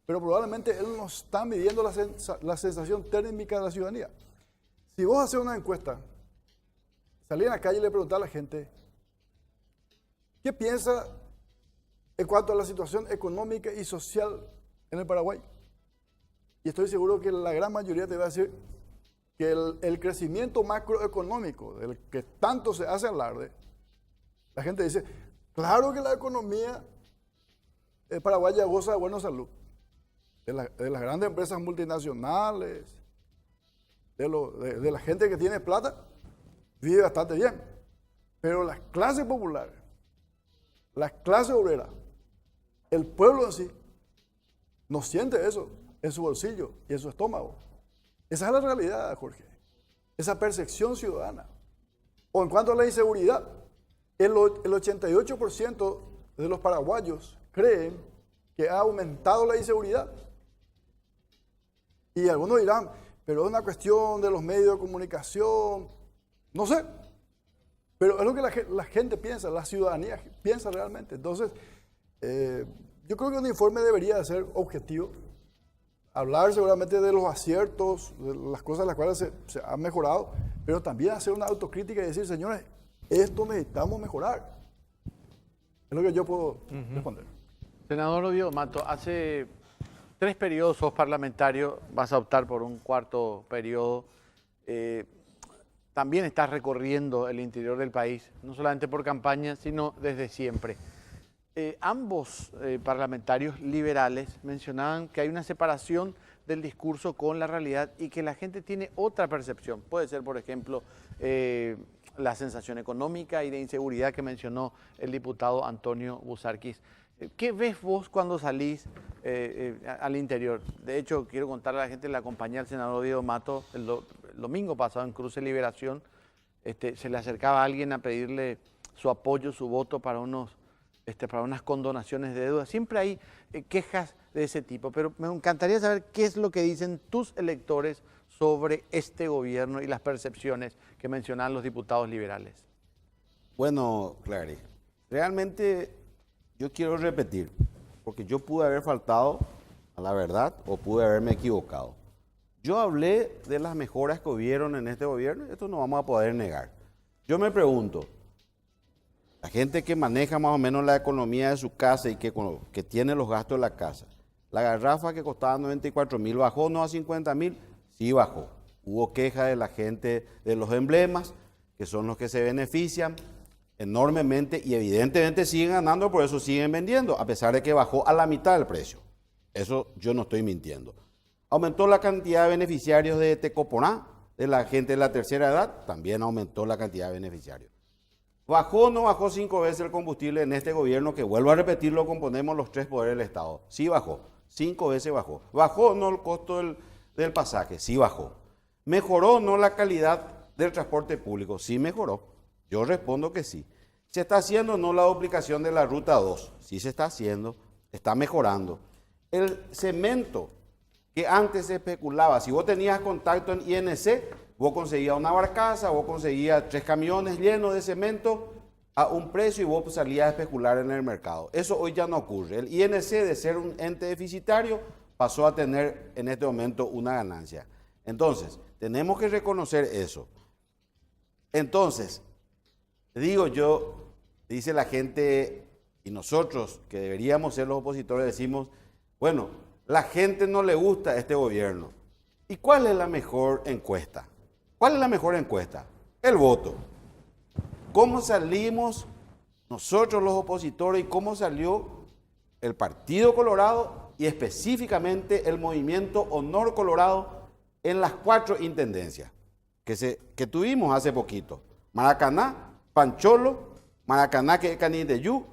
pero probablemente él no está midiendo la sensación térmica de la ciudadanía. Si vos haces una encuesta, salís a la calle y le preguntás a la gente ¿qué piensa en cuanto a la situación económica y social en el Paraguay? Y estoy seguro que la gran mayoría te va a decir que el crecimiento macroeconómico del que tanto se hace alarde, la gente dice, claro que la economía paraguaya goza de buena salud, de las grandes empresas multinacionales, de la gente que tiene plata, vive bastante bien. Pero las clases populares, la clase obrera, el pueblo en sí, no siente eso en su bolsillo y en su estómago. Esa es la realidad, Jorge. Esa percepción ciudadana. O en cuanto a la inseguridad, el 88% de los paraguayos creen que ha aumentado la inseguridad. Y algunos dirán, pero es una cuestión de los medios de comunicación, no sé. Pero es lo que la gente piensa, la ciudadanía piensa realmente. Entonces, yo creo que un informe debería ser objetivo, hablar seguramente de los aciertos, de las cosas en las cuales se han mejorado, pero también hacer una autocrítica y decir, señores, esto necesitamos mejorar. Es lo que yo puedo responder. Senador Oviedo Mato, hace 3 periodos sos parlamentario, vas a optar por un 4º periodo. También estás recorriendo el interior del país, no solamente por campaña, sino desde siempre. Ambos parlamentarios liberales mencionaban que hay una separación del discurso con la realidad y que la gente tiene otra percepción. Puede ser, por ejemplo, la sensación económica y de inseguridad que mencionó el diputado Antonio Busarquis. ¿Qué ves vos cuando salís al interior? De hecho, quiero contarle a la gente, la acompañé al senador Oviedo Mato el domingo pasado en Cruce Liberación. Se le acercaba a alguien a pedirle su apoyo, su voto para unos para unas condonaciones de deuda. Siempre hay quejas de ese tipo, pero me encantaría saber qué es lo que dicen tus electores sobre este gobierno y las percepciones que mencionan los diputados liberales. Bueno, Clary, realmente yo quiero repetir, porque yo pude haber faltado a la verdad o pude haberme equivocado. Yo hablé de las mejoras que hubieron en este gobierno, esto no vamos a poder negar. Yo me pregunto, la gente que maneja más o menos la economía de su casa y que tiene los gastos de la casa, la garrafa que costaba 94.000, ¿bajó no a 50.000? Sí bajó. Hubo queja de la gente de los emblemas, que son los que se benefician enormemente y evidentemente siguen ganando, por eso siguen vendiendo, a pesar de que bajó a la mitad del precio. Eso yo no estoy mintiendo. Aumentó la cantidad de beneficiarios de Tecoponá, de la gente de la tercera edad, también aumentó la cantidad de beneficiarios. ¿Bajó o no bajó 5 veces el combustible en este gobierno? Que vuelvo a repetirlo, componemos los 3 poderes del Estado. Sí bajó, 5 veces bajó. ¿Bajó o no el costo del pasaje? Sí bajó. ¿Mejoró o no la calidad del transporte público? Sí mejoró. Yo respondo que sí. ¿Se está haciendo o no la duplicación de la Ruta 2? Sí se está haciendo, está mejorando. El cemento que antes se especulaba, si vos tenías contacto en INC, vos conseguías una barcaza, vos conseguías 3 camiones llenos de cemento a un precio y vos salías a especular en el mercado. Eso hoy ya no ocurre. El INC, de ser un ente deficitario, pasó a tener en este momento una ganancia. Entonces, tenemos que reconocer eso. Entonces, digo yo, dice la gente, y nosotros que deberíamos ser los opositores, decimos, bueno, la gente no le gusta este gobierno. ¿Y cuál es la mejor encuesta? ¿Cuál es la mejor encuesta? El voto. ¿Cómo salimos nosotros los opositores y cómo salió el Partido Colorado y específicamente el movimiento Honor Colorado en las 4 intendencias que tuvimos hace poquito? Maracaná, Pancholo, Maracaná que es Canindeyú,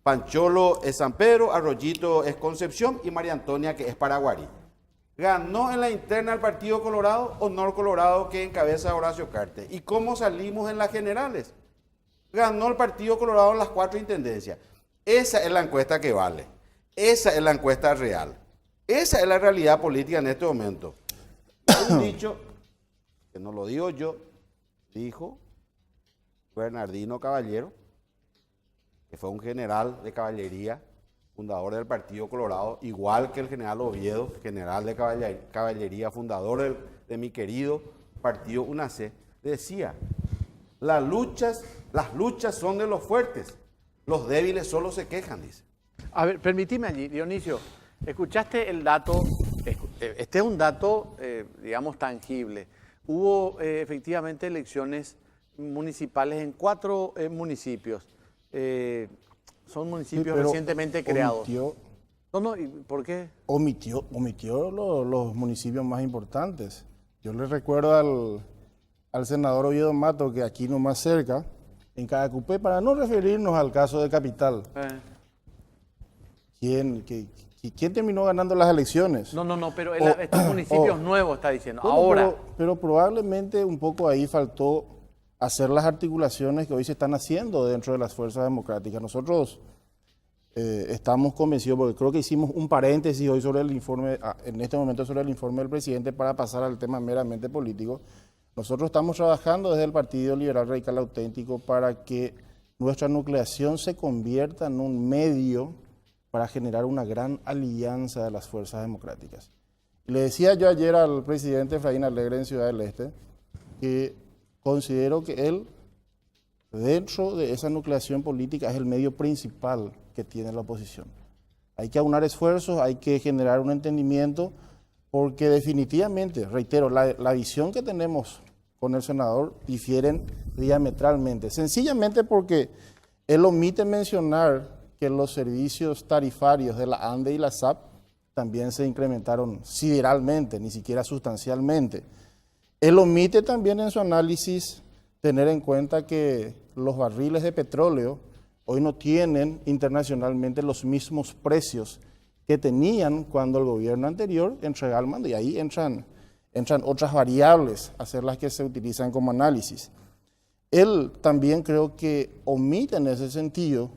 Pancholo es San Pedro, Arroyito es Concepción y María Antonia que es Paraguarí. Ganó en la interna el Partido Colorado, Honor Colorado que encabeza Horacio Carte. ¿Y cómo salimos en las generales? Ganó el Partido Colorado en las 4 intendencias. Esa es la encuesta que vale. Esa es la encuesta real. Esa es la realidad política en este momento. Un dicho, que no lo digo yo, dijo Bernardino Caballero, que fue un general de caballería, fundador del Partido Colorado, igual que el general Oviedo, general de caballería, fundador de mi querido partido UNACE, decía, las luchas son de los fuertes, los débiles solo se quejan, dice. A ver, permíteme allí, Dionisio, escuchaste el dato, este es un dato, digamos, tangible. Hubo efectivamente elecciones municipales en 4 municipios. Son municipios recientemente creados. ¿Por qué? Omitió los municipios más importantes. Yo le recuerdo al senador Oviedo Mato que aquí nomás cerca, en Cadacupé, para no referirnos al caso de Capital, ¿quién terminó ganando las elecciones? No, pero estos municipios nuevos está diciendo, ahora. Pero probablemente un poco ahí faltó hacer las articulaciones que hoy se están haciendo dentro de las fuerzas democráticas. Nosotros estamos convencidos, porque creo que hicimos un paréntesis hoy sobre el informe, en este momento sobre el informe del presidente, para pasar al tema meramente político. Nosotros estamos trabajando desde el Partido Liberal Radical Auténtico para que nuestra nucleación se convierta en un medio para generar una gran alianza de las fuerzas democráticas. Le decía yo ayer al presidente Efraín Alegre en Ciudad del Este que considero que él, dentro de esa nucleación política, es el medio principal que tiene la oposición. Hay que aunar esfuerzos, hay que generar un entendimiento, porque definitivamente, reitero, la visión que tenemos con el senador difieren diametralmente. Sencillamente porque él omite mencionar que los servicios tarifarios de la ANDE y la SAP también se incrementaron sideralmente, ni siquiera sustancialmente. Él omite también en su análisis tener en cuenta que los barriles de petróleo hoy no tienen internacionalmente los mismos precios que tenían cuando el gobierno anterior entregaba el mando, y ahí entran otras variables a ser las que se utilizan como análisis. Él también creo que omite en ese sentido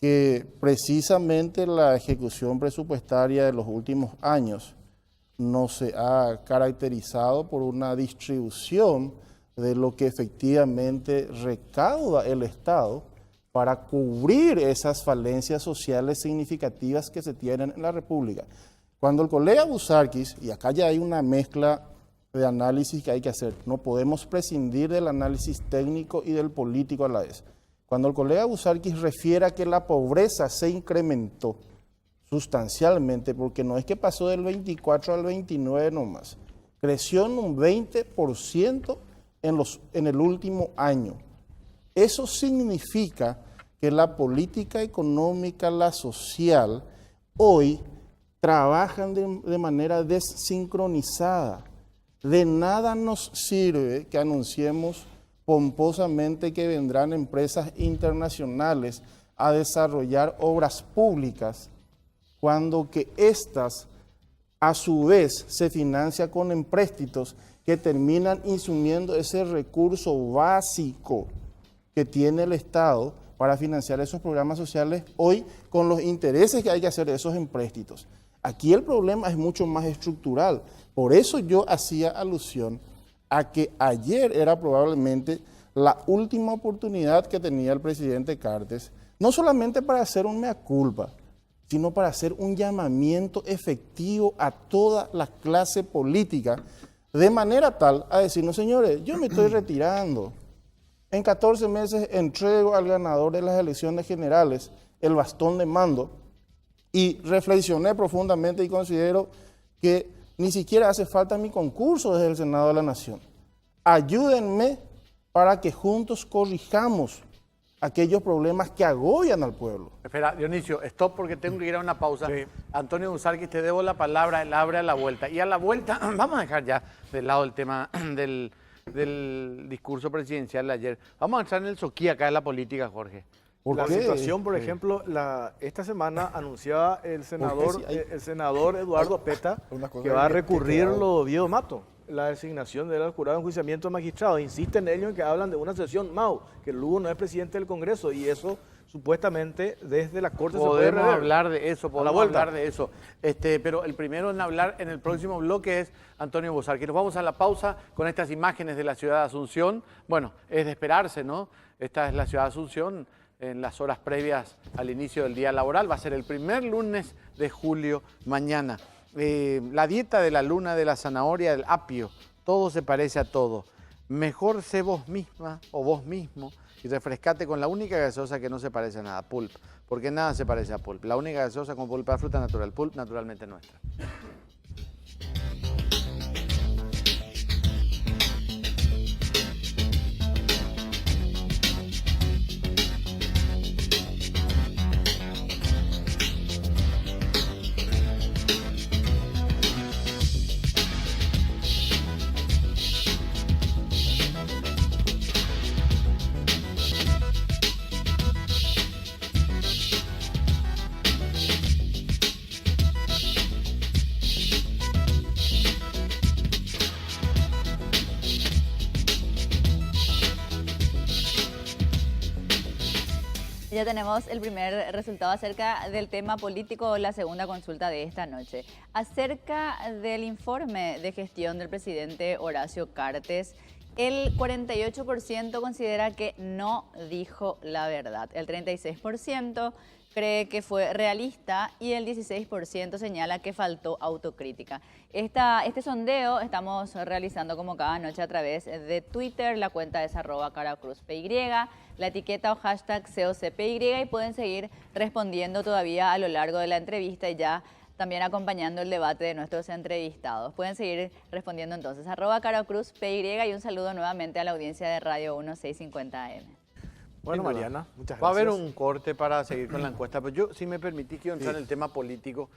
que precisamente la ejecución presupuestaria de los últimos años no se ha caracterizado por una distribución de lo que efectivamente recauda el Estado para cubrir esas falencias sociales significativas que se tienen en la República. Cuando el colega Busarquis, y acá ya hay una mezcla de análisis que hay que hacer, no podemos prescindir del análisis técnico y del político a la vez. Cuando el colega Busarquis refiere a que la pobreza se incrementó sustancialmente, porque no es que pasó del 24 al 29 nomás, creció en un 20% en el último año. Eso significa que la política económica, la social, hoy trabajan de manera desincronizada. De nada nos sirve que anunciemos pomposamente que vendrán empresas internacionales a desarrollar obras públicas, cuando que éstas a su vez se financian con empréstitos que terminan insumiendo ese recurso básico que tiene el Estado para financiar esos programas sociales hoy con los intereses que hay que hacer de esos empréstitos. Aquí el problema es mucho más estructural. Por eso yo hacía alusión a que ayer era probablemente la última oportunidad que tenía el presidente Cartes, no solamente para hacer un mea culpa, sino para hacer un llamamiento efectivo a toda la clase política, de manera tal a decirnos, señores, yo me estoy retirando. En 14 meses entrego al ganador de las elecciones generales el bastón de mando y reflexioné profundamente y considero que ni siquiera hace falta mi concurso desde el Senado de la Nación. Ayúdenme para que juntos corrijamos aquellos problemas que agobian al pueblo. Espera, Dionisio, stop porque tengo que ir a una pausa. Sí. Antonio Busarquis, te debo la palabra, él abre a la vuelta. Y a la vuelta, vamos a dejar ya de lado el tema del discurso presidencial de ayer. Vamos a entrar en el soquí acá de la política, Jorge. La situación, por ejemplo, esta semana anunciaba el senador Eduardo Peta que va a recurrir lo de Oviedo Mato, la designación del jurado de enjuiciamiento de magistrados. Insisten ellos en que hablan de una sesión Mau, que Lugo no es presidente del Congreso y eso supuestamente desde la Corte se puede Podemos hablar de eso, pero el primero en hablar en el próximo bloque es Antonio Busarquis. Nos vamos a la pausa con estas imágenes de la ciudad de Asunción. Bueno, es de esperarse, ¿no? Esta es la ciudad de Asunción en las horas previas al inicio del día laboral. Va a ser el primer lunes de julio mañana. La dieta de la luna, de la zanahoria, del apio, todo se parece a todo. Mejor sé vos misma o vos mismo y refrescate con la única gaseosa que no se parece a nada, Pulp, porque nada se parece a Pulp. La única gaseosa con pulpa de fruta natural, Pulp naturalmente nuestra. Ya tenemos el primer resultado acerca del tema político, la segunda consulta de esta noche. Acerca del informe de gestión del presidente Horacio Cartes, el 48% considera que no dijo la verdad, el 36% cree que fue realista y el 16% señala que faltó autocrítica. Este sondeo estamos realizando como cada noche a través de Twitter, la cuenta es @caracruzpy, la etiqueta o hashtag COCPY y pueden seguir respondiendo todavía a lo largo de la entrevista y ya también acompañando el debate de nuestros entrevistados. Pueden seguir respondiendo entonces @caracruzpy y un saludo nuevamente a la audiencia de Radio 1650 AM. Bueno, Mariana, muchas gracias. Va a haber un corte para seguir con la encuesta, pero yo, si me permitís, quiero entrar en el tema político,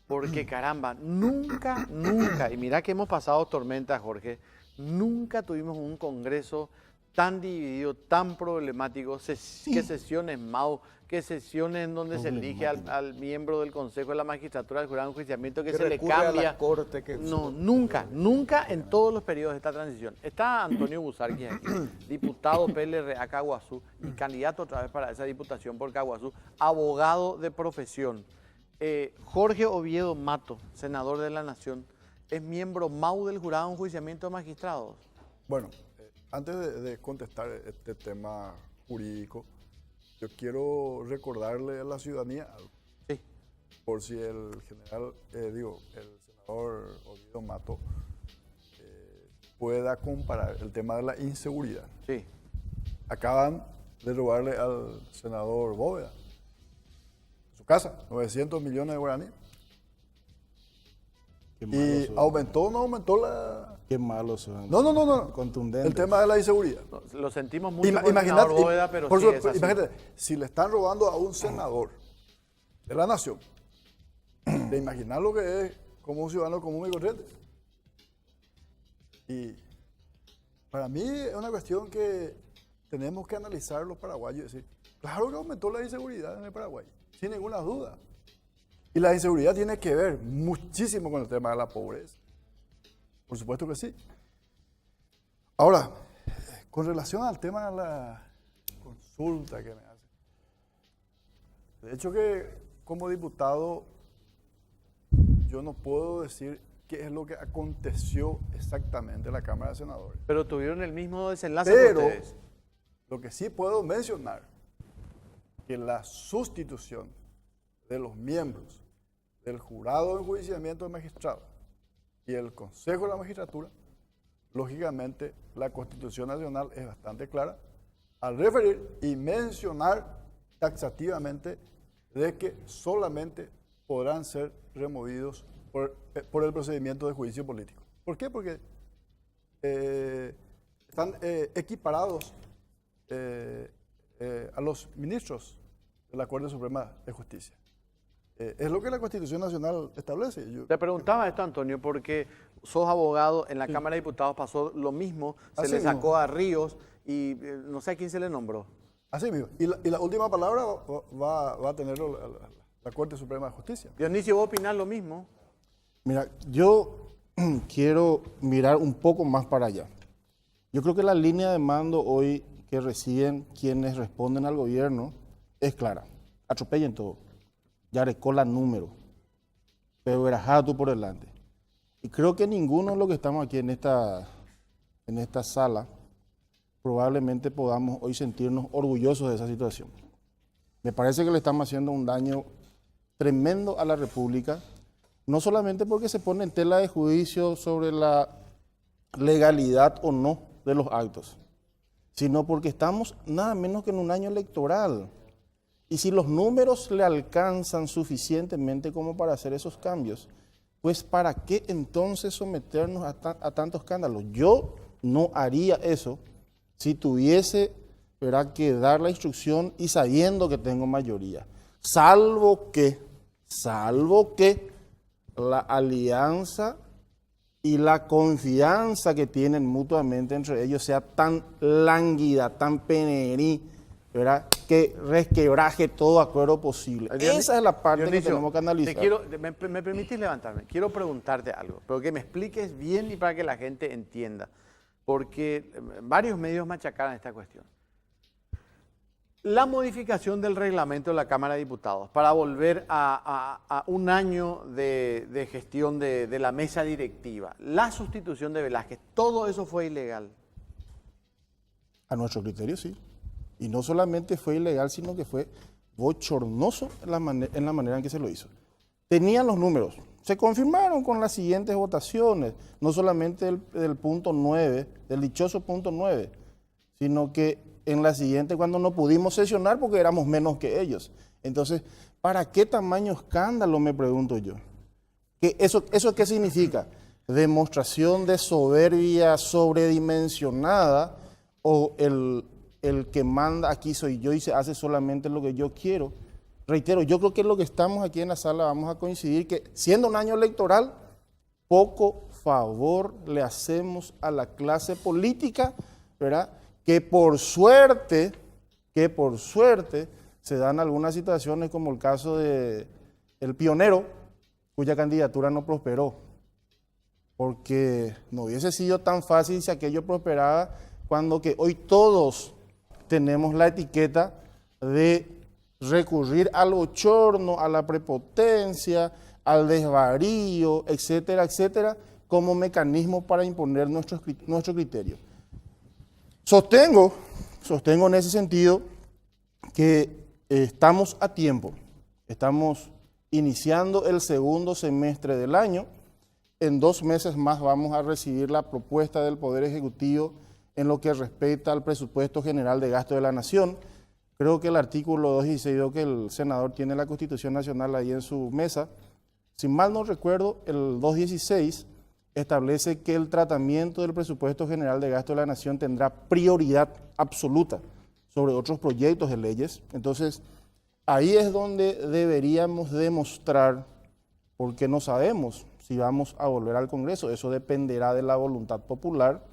porque caramba, nunca, y mirá que hemos pasado tormentas, Jorge, nunca tuvimos un Congreso tan dividido, tan problemático, qué sesiones MAU, qué sesiones en donde se elige al miembro del Consejo de la Magistratura del Jurado de Enjuiciamiento que se le recurre a la cambia. corte, que No, nunca en todos los periodos de esta transición. Está Antonio Busarqui aquí, diputado PLRA Caguazú y candidato otra vez para esa diputación por Caguazú, abogado de profesión. Jorge Oviedo Mato, senador de la Nación, es miembro MAU del Jurado de Enjuiciamiento de Magistrados. Bueno, antes de contestar este tema jurídico, yo quiero recordarle a la ciudadanía algo. Sí. Por si el general, el senador Oviedo Mato pueda comparar el tema de la inseguridad. Sí. Acaban de robarle al senador Bóveda su casa, 900 millones de guaraníes. Y aumentó o no aumentó la... Qué malos son. No. Contundentes. El tema de la inseguridad. Lo sentimos mucho por el senador Bóveda, pero sí es así. Imagínate, si le están robando a un senador de la nación, de imaginar lo que es como un ciudadano común y corriente. Y para mí es una cuestión que tenemos que analizar los paraguayos y decir, claro que aumentó la inseguridad en el Paraguay, sin ninguna duda. Y la inseguridad tiene que ver muchísimo con el tema de la pobreza. Por supuesto que sí. Ahora, con relación al tema de la consulta que me hace. De hecho que como diputado yo no puedo decir qué es lo que aconteció exactamente en la Cámara de Senadores. Pero tuvieron el mismo desenlace que ustedes. Lo que sí puedo mencionar, que la sustitución de los miembros del Jurado de Enjuiciamiento de Magistrados y el Consejo de la Magistratura, lógicamente la Constitución Nacional es bastante clara al referir y mencionar taxativamente de que solamente podrán ser removidos por el procedimiento de juicio político. ¿Por qué? Porque están equiparados a los ministros de la Corte Suprema de Justicia. Es lo que la Constitución Nacional establece. Te preguntaba esto, Antonio, porque sos abogado, en la Cámara de Diputados pasó lo mismo, se le sacó a Ríos y no sé a quién se le nombró. Así mismo. Y la última palabra va a tenerlo la Corte Suprema de Justicia. Dionisio, ¿vos opinás lo mismo? Mira, yo quiero mirar un poco más para allá. Yo creo que la línea de mando hoy que reciben quienes responden al gobierno es clara. Atropellen todo. Ya recola número. Pero verajá tú por delante. Y creo que ninguno de los que estamos aquí en esta sala probablemente podamos hoy sentirnos orgullosos de esa situación. Me parece que le estamos haciendo un daño tremendo a la República, no solamente porque se pone en tela de juicio sobre la legalidad o no de los actos, sino porque estamos nada menos que en un año electoral. Y si los números le alcanzan suficientemente como para hacer esos cambios, pues ¿para qué entonces someternos a tantos escándalos? Yo no haría eso si tuviese, ¿verdad?, que dar la instrucción y sabiendo que tengo mayoría. Salvo que la alianza y la confianza que tienen mutuamente entre ellos sea tan lánguida, tan penerí, ¿verdad?, que resquebraje todo acuerdo posible. Esa es la parte Dionisio, que tenemos que analizar. ¿Me permitís levantarme? Quiero preguntarte algo, pero que me expliques bien y para que la gente entienda, porque varios medios machacaron esta cuestión. La modificación del reglamento de la Cámara de Diputados para volver a un año de gestión de la mesa directiva, la sustitución de Velázquez, todo eso fue ilegal. A nuestro criterio, sí. Y no solamente fue ilegal, sino que fue bochornoso en la manera en que se lo hizo. Tenían los números, se confirmaron con las siguientes votaciones, no solamente del punto 9, del dichoso punto 9, sino que en la siguiente cuando no pudimos sesionar porque éramos menos que ellos. Entonces, ¿para qué tamaño escándalo, me pregunto yo? ¿Eso qué significa? ¿Demostración de soberbia sobredimensionada o el que manda aquí soy yo y se hace solamente lo que yo quiero? Reitero, yo creo que lo que estamos aquí en la sala vamos a coincidir que siendo un año electoral, poco favor le hacemos a la clase política, ¿verdad?, que por suerte se dan algunas situaciones como el caso de el pionero, cuya candidatura no prosperó, porque no hubiese sido tan fácil si aquello prosperaba cuando que hoy todos tenemos la etiqueta de recurrir al bochorno, a la prepotencia, al desvarío, etcétera, etcétera, como mecanismo para imponer nuestro criterio. Sostengo en ese sentido que estamos a tiempo, estamos iniciando el segundo semestre del año, en 2 meses más vamos a recibir la propuesta del Poder Ejecutivo en lo que respecta al presupuesto general de gasto de la Nación. Creo que el artículo 216, que el senador tiene la Constitución Nacional ahí en su mesa, si mal no recuerdo, el 216 establece que el tratamiento del presupuesto general de gasto de la Nación tendrá prioridad absoluta sobre otros proyectos de leyes. Entonces, ahí es donde deberíamos demostrar, porque no sabemos si vamos a volver al Congreso, eso dependerá de la voluntad popular,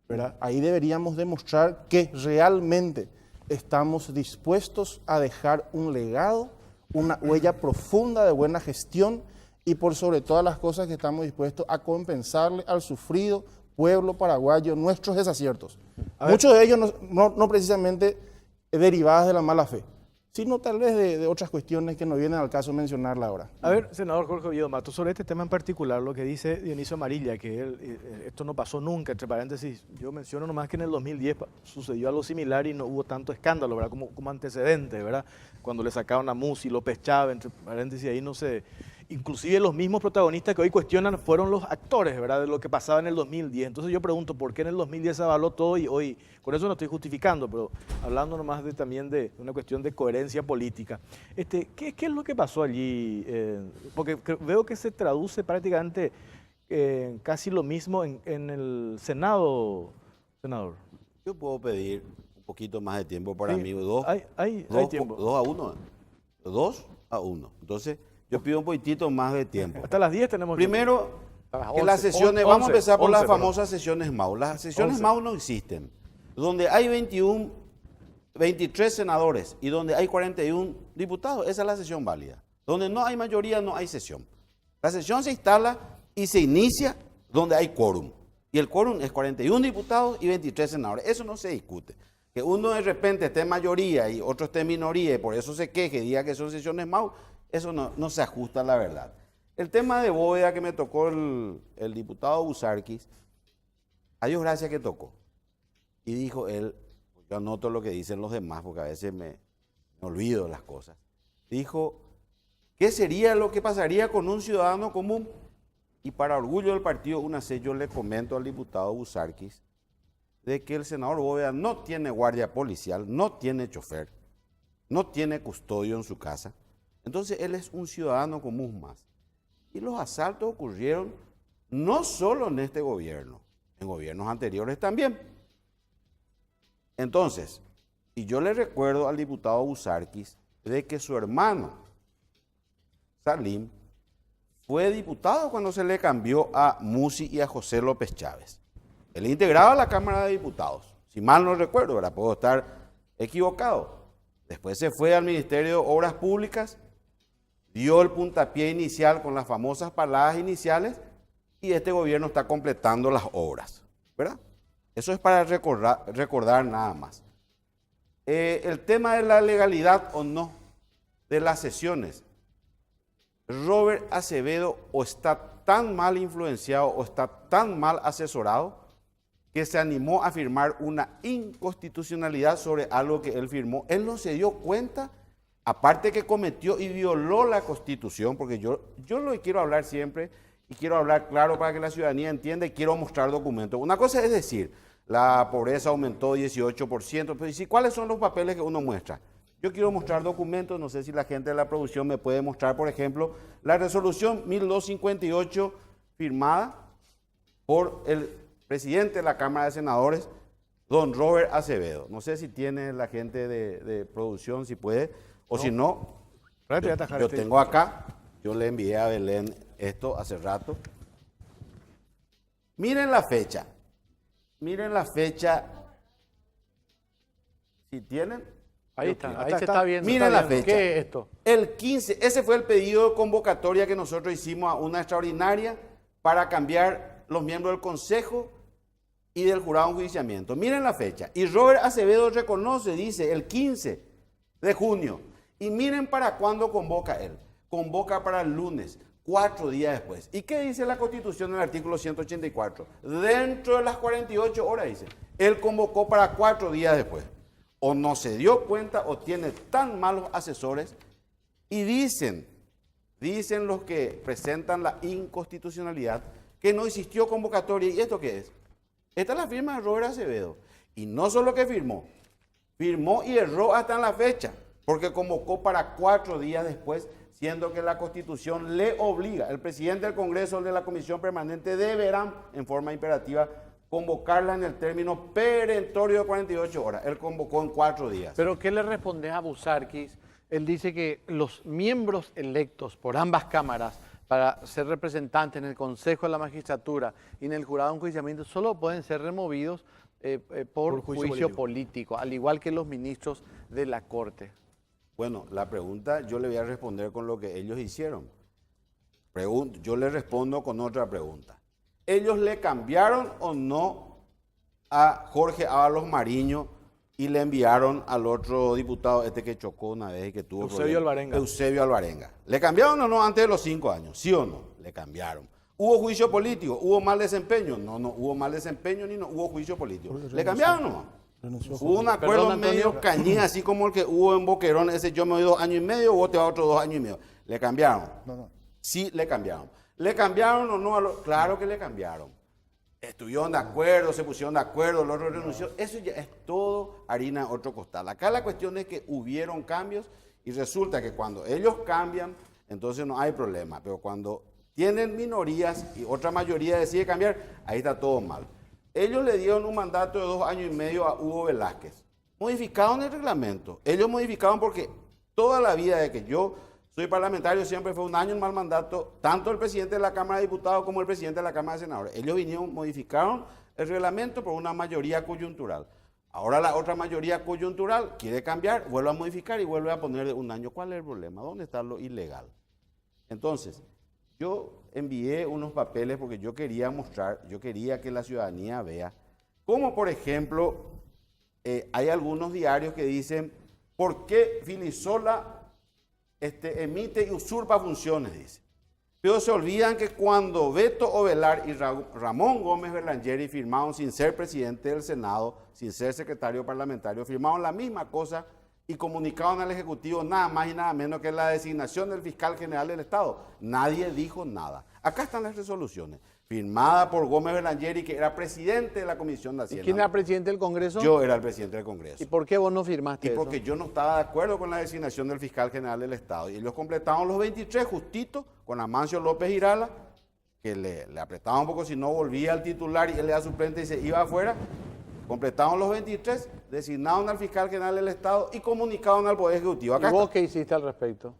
¿verdad? Ahí deberíamos demostrar que realmente estamos dispuestos a dejar un legado, una huella profunda de buena gestión y por sobre todas las cosas que estamos dispuestos a compensarle al sufrido pueblo paraguayo nuestros desaciertos. Muchos de ellos no precisamente derivadas de la mala fe, sino tal vez de otras cuestiones que no vienen al caso mencionarla ahora. A ver, senador Jorge Oviedo Matos, sobre este tema en particular, lo que dice Dionisio Amarilla, que esto no pasó nunca, entre paréntesis, yo menciono nomás que en el 2010 sucedió algo similar y no hubo tanto escándalo, ¿verdad? Como antecedente, ¿verdad? Cuando le sacaron a Musi, López Chávez, entre paréntesis, ahí no se... Inclusive los mismos protagonistas que hoy cuestionan fueron los actores, ¿verdad?, de lo que pasaba en el 2010. Entonces yo pregunto, ¿por qué en el 2010 se avaló todo y hoy? Con eso no estoy justificando, pero hablando nomás también de una cuestión de coherencia política. ¿Qué es lo que pasó allí? Porque veo que se traduce prácticamente casi lo mismo en el Senado, senador. Yo puedo pedir un poquito más de tiempo para mí. Hay tiempo. 2-1. 2-1. Entonces... yo pido un poquitito más de tiempo. Hasta las 10 tenemos primero, tiempo. Que las sesiones, vamos a empezar por las famosas sesiones MAU. Las sesiones MAU no existen. Donde hay 23 senadores y donde hay 41 diputados, esa es la sesión válida. Donde no hay mayoría, no hay sesión. La sesión se instala y se inicia donde hay quórum. Y el quórum es 41 diputados y 23 senadores. Eso no se discute. Que uno de repente esté en mayoría y otro esté en minoría y por eso se queje y diga que son sesiones MAU, eso no se ajusta a la verdad. El tema de bóveda que me tocó el diputado Busarquis, a Dios gracias que tocó. Y dijo él, yo anoto lo que dicen los demás porque a veces me olvido las cosas. Dijo, ¿qué sería lo que pasaría con un ciudadano común? Y para orgullo del partido UNACE, yo le comento al diputado Busarquis de que el senador Bóveda no tiene guardia policial, no tiene chofer, no tiene custodio en su casa. Entonces él es un ciudadano común más. Y los asaltos ocurrieron no solo en este gobierno, en gobiernos anteriores también. Entonces, y yo le recuerdo al diputado Busarquis de que su hermano Salim fue diputado cuando se le cambió a Musi y a José López Chávez. Él integraba la Cámara de Diputados, si mal no recuerdo, ¿verdad? Puedo estar equivocado. Después se fue al Ministerio de Obras Públicas, dio el puntapié inicial con las famosas paladas iniciales y este gobierno está completando las obras, ¿verdad? Eso es para recordar nada más. El tema de la legalidad o no de las sesiones. Robert Acevedo o está tan mal influenciado o está tan mal asesorado que se animó a firmar una inconstitucionalidad sobre algo que él firmó. Él no se dio cuenta. Aparte que cometió y violó la Constitución, porque yo lo que quiero hablar siempre, y quiero hablar claro para que la ciudadanía entienda y quiero mostrar documentos. Una cosa es decir, la pobreza aumentó 18%, pero ¿y cuáles son los papeles que uno muestra? Yo quiero mostrar documentos, no sé si la gente de la producción me puede mostrar, por ejemplo, la resolución 1258 firmada por el presidente de la Cámara de Senadores, don Robert Acevedo. No sé si tiene la gente de producción, si puede. O si no, yo tengo acá, yo le envié a Belén esto hace rato. Miren la fecha Si tienen. Ahí yo está, quiero. ahí se está viendo. Miren está la viendo. fecha. ¿Qué es esto? El 15, ese fue el pedido de convocatoria que nosotros hicimos a una extraordinaria para cambiar los miembros del Consejo y del jurado de enjuiciamiento. Miren la fecha. Y Robert Acevedo reconoce, dice, el 15 de junio. Y miren para cuándo convoca él. Convoca para el lunes, 4 días después. ¿Y qué dice la Constitución en el artículo 184? Dentro de las 48 horas, dice. Él convocó para 4 días después. O no se dio cuenta o tiene tan malos asesores. Y dicen los que presentan la inconstitucionalidad, que no existió convocatoria. ¿Y esto qué es? Esta es la firma de Robert Acevedo. Y no solo que firmó y erró hasta en la fecha, porque convocó para 4 días después, siendo que la Constitución le obliga. El presidente del Congreso, el de la Comisión Permanente, deberán en forma imperativa convocarla en el término perentorio de 48 horas. Él convocó en 4 días. Pero ¿qué le respondes a Busarquis? Él dice que los miembros electos por ambas cámaras para ser representantes en el Consejo de la Magistratura y en el Jurado de Enjuiciamiento solo pueden ser removidos por juicio político, al igual que los ministros de la Corte. Bueno, la pregunta yo le voy a responder con lo que ellos hicieron. Yo le respondo con otra pregunta. ¿Ellos le cambiaron o no a Jorge Ábalos Mariño y le enviaron al otro diputado que chocó una vez y que tuvo Eusebio Alvarenga? Eusebio Alvarenga. ¿Le cambiaron o no antes de los 5 años? ¿Sí o no? Le cambiaron. ¿Hubo juicio político? ¿Hubo mal desempeño? No hubo mal desempeño ni no hubo juicio político. ¿Le cambiaron o no? Hubo un acuerdo medio cañín, así como el que hubo en Boquerón, ese yo me doy 2 años y medio, vos te vas otros 2 años y medio. ¿Le cambiaron? Sí, le cambiaron. ¿Le cambiaron o no? Claro que le cambiaron. Estuvieron de acuerdo, se pusieron de acuerdo, el otro renunció. Eso ya es todo harina de otro costal. Acá la cuestión es que hubieron cambios y resulta que cuando ellos cambian, entonces no hay problema. Pero cuando tienen minorías y otra mayoría decide cambiar, ahí está todo mal. Ellos le dieron un mandato de 2 años y medio a Hugo Velázquez. Modificaron el reglamento. Ellos modificaron porque toda la vida de que yo soy parlamentario siempre fue 1 año en mal mandato, tanto el presidente de la Cámara de Diputados como el presidente de la Cámara de Senadores. Ellos vinieron, modificaron el reglamento por una mayoría coyuntural. Ahora la otra mayoría coyuntural quiere cambiar, vuelve a modificar y vuelve a poner de 1 año. ¿Cuál es el problema? ¿Dónde está lo ilegal? Entonces, yo envié unos papeles porque yo quería mostrar, yo quería que la ciudadanía vea, como por ejemplo, hay algunos diarios que dicen, ¿por qué Filisola emite y usurpa funciones? Dice. Pero se olvidan que cuando Beto Ovelar y Ramón Gómez Berlangeri firmaron sin ser presidente del Senado, sin ser secretario parlamentario, firmaron la misma cosa y comunicaron al Ejecutivo nada más y nada menos que la designación del fiscal general del Estado. Nadie dijo nada. Acá están las resoluciones, firmada por Gómez Berlangeri, que era presidente de la Comisión de Hacienda. ¿Y quién era presidente del Congreso? Yo era el presidente del Congreso. ¿Y por qué vos no firmaste eso? Porque yo no estaba de acuerdo con la designación del fiscal general del Estado. Y ellos completaron los 23 justito con Amancio López Girala, que le apretaban un poco si no volvía al titular y él era suplente y se iba afuera. Completaron los 23, designaron al fiscal general del Estado y comunicaron al Poder Ejecutivo. Acá ¿Y vos qué hiciste al respecto?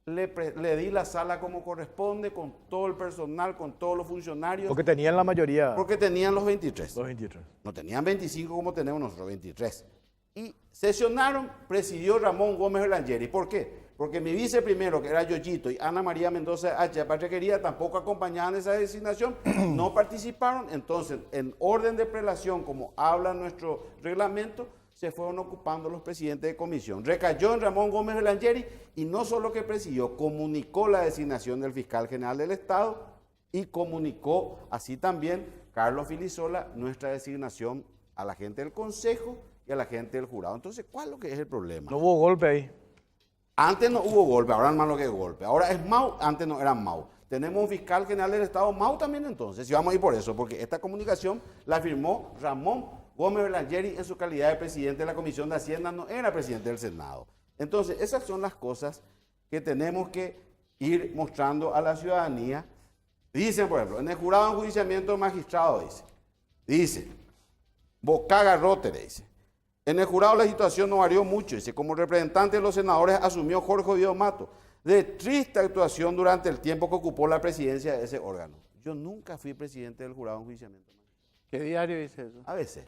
Le di la sala como corresponde, con todo el personal, con todos los funcionarios. Porque tenían la mayoría. Porque tenían los 23. Los 23. No tenían 25 como tenemos nosotros, 23. Y sesionaron, presidió Ramón Gómez Berlangeri. ¿Por qué? Porque mi vice primero, que era Yoyito, y Ana María Mendoza H. Patriquería, tampoco acompañaban esa designación, no participaron. Entonces, en orden de prelación, como habla nuestro reglamento, se fueron ocupando los presidentes de comisión. Recayó en Ramón Gómez Berlangeri y no solo que presidió, comunicó la designación del fiscal general del Estado y comunicó así también Carlos Filisola nuestra designación a la gente del Consejo y a la gente del jurado. Entonces, ¿cuál es lo que es el problema? No hubo golpe ahí. Antes no hubo golpe, ahora es más lo que es golpe. Ahora es MAU, antes no era MAU. Tenemos un fiscal general del Estado, MAU también entonces, y vamos a ir por eso, porque esta comunicación la firmó Ramón Gómez Berlangeri en su calidad de presidente de la Comisión de Hacienda, no era presidente del Senado. Entonces, esas son las cosas que tenemos que ir mostrando a la ciudadanía. Dicen, por ejemplo, en el jurado de enjuiciamiento magistrado, dice, Bocaga Rotter, dice, en el jurado la situación no varió mucho, dice, como representante de los senadores asumió Jorge Oviedo Mato, de triste actuación durante el tiempo que ocupó la presidencia de ese órgano. Yo nunca fui presidente del jurado de enjuiciamiento. ¿Qué diario dice eso? ABC.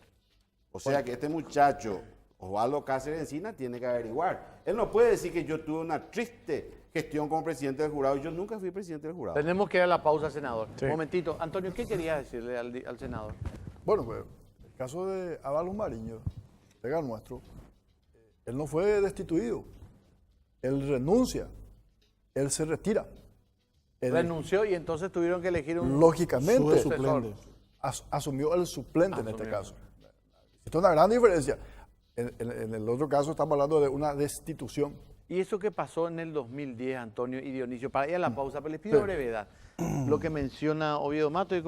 O sea que este muchacho, Osvaldo Cáceres Encina tiene que averiguar. Él no puede decir que yo tuve una triste gestión como presidente del jurado. Yo nunca fui presidente del jurado. Tenemos que ir a la pausa, senador. Sí. Un momentito. Antonio, ¿qué querías decirle al senador? Bueno, pues el caso de Ábalos Mariño, colega nuestro, él no fue destituido, él renuncia, él se retira. Él, Renunció y entonces tuvieron que elegir un lógicamente, suplente. asumió el suplente en este caso. Esto es una gran diferencia. En el otro caso estamos hablando de una destitución. Y eso que pasó en el 2010, Antonio y Dionisio, para ir a la pausa, pero les pido brevedad. Lo que menciona Oviedo Mato y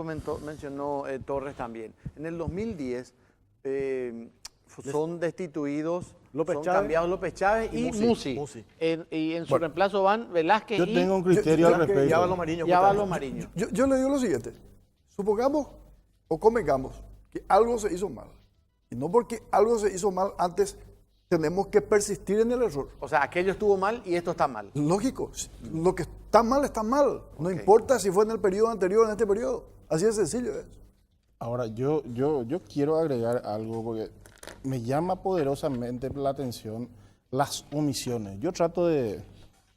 mencionó Torres también. En el 2010 son destituidos, López son Chávez cambiados López Chávez y Musi. Y en su reemplazo van Velázquez Yo y tengo un criterio al respecto. Y Ábalos Mariño. Ábalos Mariño. Yo le digo lo siguiente, supongamos o convengamos que algo se hizo mal. Y no porque algo se hizo mal antes tenemos que persistir en el error. O sea, aquello estuvo mal y esto está mal. Lógico, lo que está mal está mal. No importa si fue en el periodo anterior o en este periodo. Así de sencillo es. Ahora, yo quiero agregar algo porque me llama poderosamente la atención las omisiones. Yo trato de...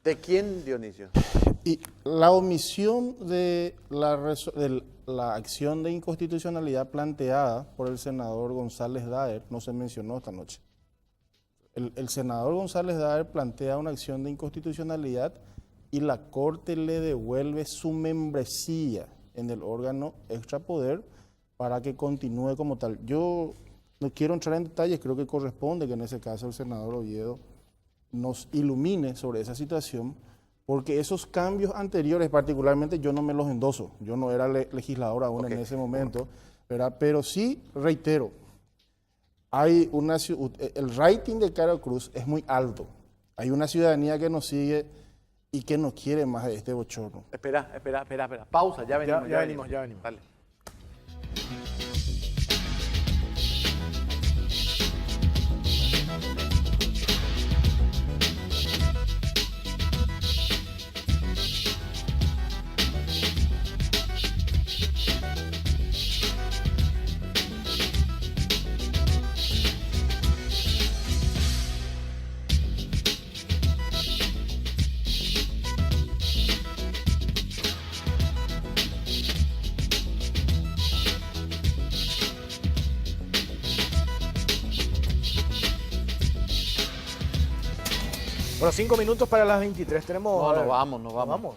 ¿De quién, Dionisio? Y la omisión de la acción de inconstitucionalidad planteada por el senador González Daer no se mencionó esta noche. El senador González Daer plantea una acción de inconstitucionalidad y la Corte le devuelve su membresía en el órgano extrapoder para que continúe como tal. Yo no quiero entrar en detalles, creo que corresponde que en ese caso el senador Oviedo nos ilumine sobre esa situación, porque esos cambios anteriores particularmente yo no me los endoso. Yo no era legislador aún en ese momento, ¿verdad? Pero sí, reitero, hay el rating de Carol Cruz es muy alto. Hay una ciudadanía que nos sigue y que no quiere más de este bochorno. Espera. Pausa, ya venimos. Ya venimos. Dale. Bueno, 5 minutos para las 23. Tenemos. No, nos vamos.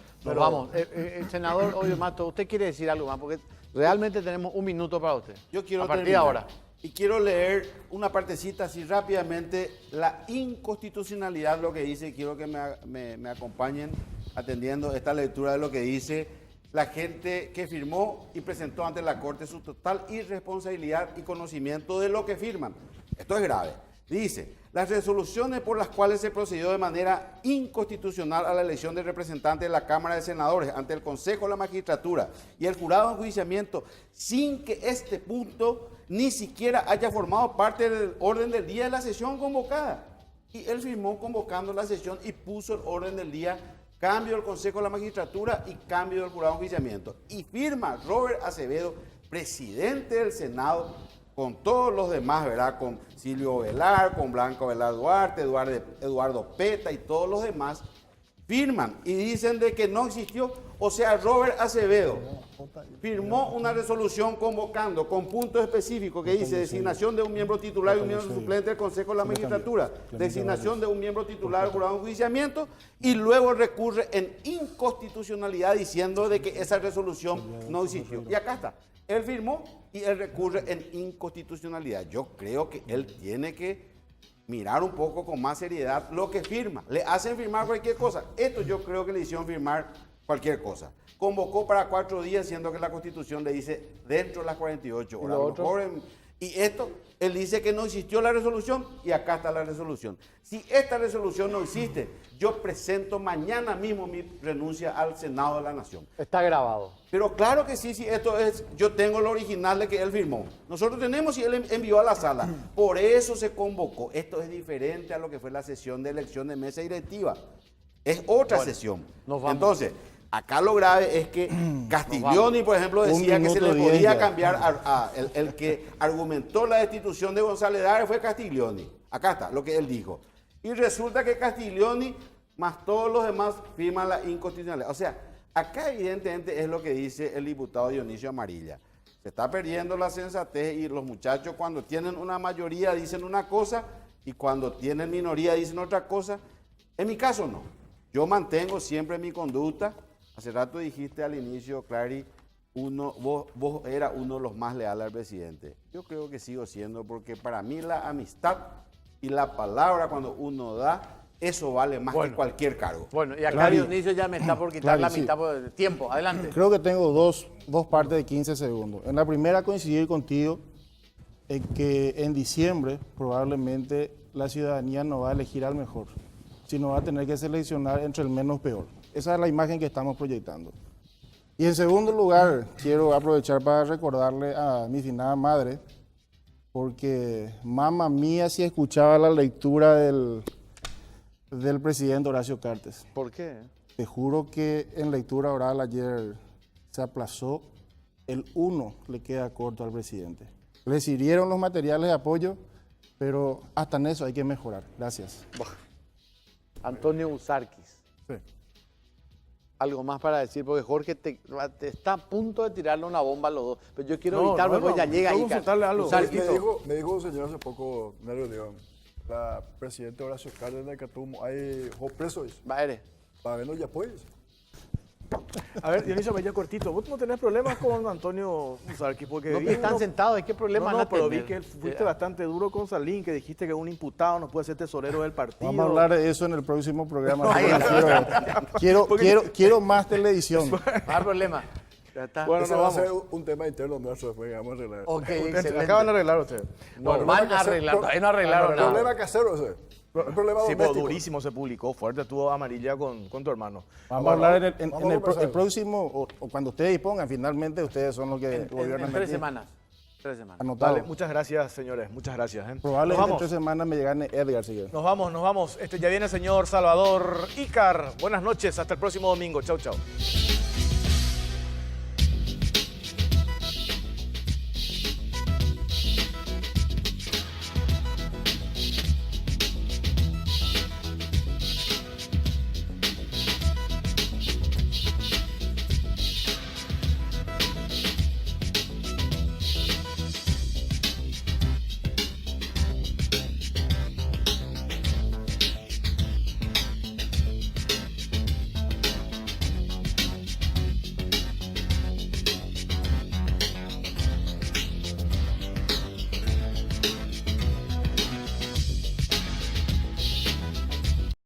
Senador Oviedo Mato, ¿usted quiere decir algo más? Porque realmente tenemos un minuto para usted. Yo quiero a partir de terminar. ahora. Y quiero leer una partecita así rápidamente, la inconstitucionalidad, lo que dice, y quiero que me acompañen atendiendo esta lectura de lo que dice la gente que firmó y presentó ante la Corte su total irresponsabilidad y conocimiento de lo que firman. Esto es grave. Dice, las resoluciones por las cuales se procedió de manera inconstitucional a la elección de representantes de la Cámara de Senadores ante el Consejo de la Magistratura y el jurado de enjuiciamiento, sin que este punto ni siquiera haya formado parte del orden del día de la sesión convocada. Y él firmó convocando la sesión y puso el orden del día, cambio del Consejo de la Magistratura y cambio del jurado de enjuiciamiento. Y firma Robert Acevedo, presidente del Senado, con todos los demás, ¿verdad? Con Silvio Velar, con Blanco Velar Duarte, Eduardo Peta y todos los demás, firman y dicen de que no existió. O sea, Robert Acevedo firmó una resolución convocando con puntos específicos que dice designación de un miembro titular y un miembro suplente del Consejo de la Magistratura, designación de un miembro titular del jurado de enjuiciamiento, y luego recurre en inconstitucionalidad diciendo de que esa resolución no existió. Y acá está. Él firmó y él recurre en inconstitucionalidad. Yo creo que él tiene que mirar un poco con más seriedad lo que firma. Le hacen firmar cualquier cosa. Esto yo creo que le hicieron firmar cualquier cosa. Convocó para 4 días, siendo que la Constitución le dice dentro de las 48 horas. Y esto, él dice que no existió la resolución y acá está la resolución. Si esta resolución no existe, yo presento mañana mismo mi renuncia al Senado de la Nación. Está grabado. Pero claro que sí, esto es, yo tengo el original de que él firmó. Nosotros tenemos y él envió a la sala. Por eso se convocó. Esto es diferente a lo que fue la sesión de elección de mesa directiva. Es otra sesión. Entonces, acá lo grave es que Castiglioni, por ejemplo, decía que se le podía cambiar el que argumentó la destitución de González Daer fue Castiglioni. Acá está lo que él dijo. Y resulta que Castiglioni más todos los demás firman la inconstitucionalidad. O sea, acá evidentemente es lo que dice el diputado Dionisio Amarilla. Se está perdiendo la sensatez y los muchachos cuando tienen una mayoría dicen una cosa y cuando tienen minoría dicen otra cosa. En mi caso no. Yo mantengo siempre mi conducta. Hace rato dijiste al inicio, Clary, vos eras uno de los más leales al presidente. Yo creo que sigo siendo porque para mí la amistad y la palabra cuando uno da, eso vale más que cualquier cargo. Bueno, y acá Clary, Dionisio ya me está por quitar la mitad del tiempo. Adelante. Creo que tengo dos partes de 15 segundos. En la primera, coincidir contigo en que en diciembre probablemente la ciudadanía no va a elegir al mejor, sino va a tener que seleccionar entre el menos peor. Esa es la imagen que estamos proyectando. Y en segundo lugar, quiero aprovechar para recordarle a mi finada madre, porque mamá mía si escuchaba la lectura del presidente Horacio Cartes. ¿Por qué? Te juro que en lectura oral ayer se aplazó, el 1 le queda corto al presidente. Recibieron los materiales de apoyo, pero hasta en eso hay que mejorar. Gracias. Antonio Uzarquis. Sí. Algo más para decir, porque Jorge te está a punto de tirarle una bomba a los dos. Pero yo quiero evitarme, porque ya llega ahí. Algo. Me dijo un señor hace poco, en la reunión, la presidenta Horacio Cartes de Catumo, hay presos. Va, eres. Para vernos ya pues. A ver, Dionisio, me ya cortito. ¿Vos no tenés problemas con Antonio Uzarquis? Porque No, vi que están uno- sentados, ¿qué problema No, van a pero tener? vi que fuiste bastante duro con Salín, que dijiste que un imputado no puede ser tesorero del partido. Vamos a hablar de eso en el próximo programa. Ahí Quiero más televisión. No hay problema. Ya está. Bueno, Ese nos va a vamos. ser un tema interno nuestro después que vamos a arreglar. Ok, excelente. Acaban de arreglar ustedes. No, van a arreglar, todavía no arreglaron nada. Problema casero ese. El problema Sí, pero doméstico. durísimo se publicó, fuerte estuvo Amarilla con tu hermano. Vamos a hablar Vamos a conversar. el próximo, o cuando ustedes dispongan, finalmente ustedes son los que gobiernan. En 3 aquí. semanas. 3 semanas. Anotado. Vale, muchas gracias, señores, muchas gracias. Probablemente Nos en vamos. 3 semanas me gane Edgar, si quieren. Nos vamos. Ya viene el señor Salvador Ícar. Buenas noches, hasta el próximo domingo. Chau, chau.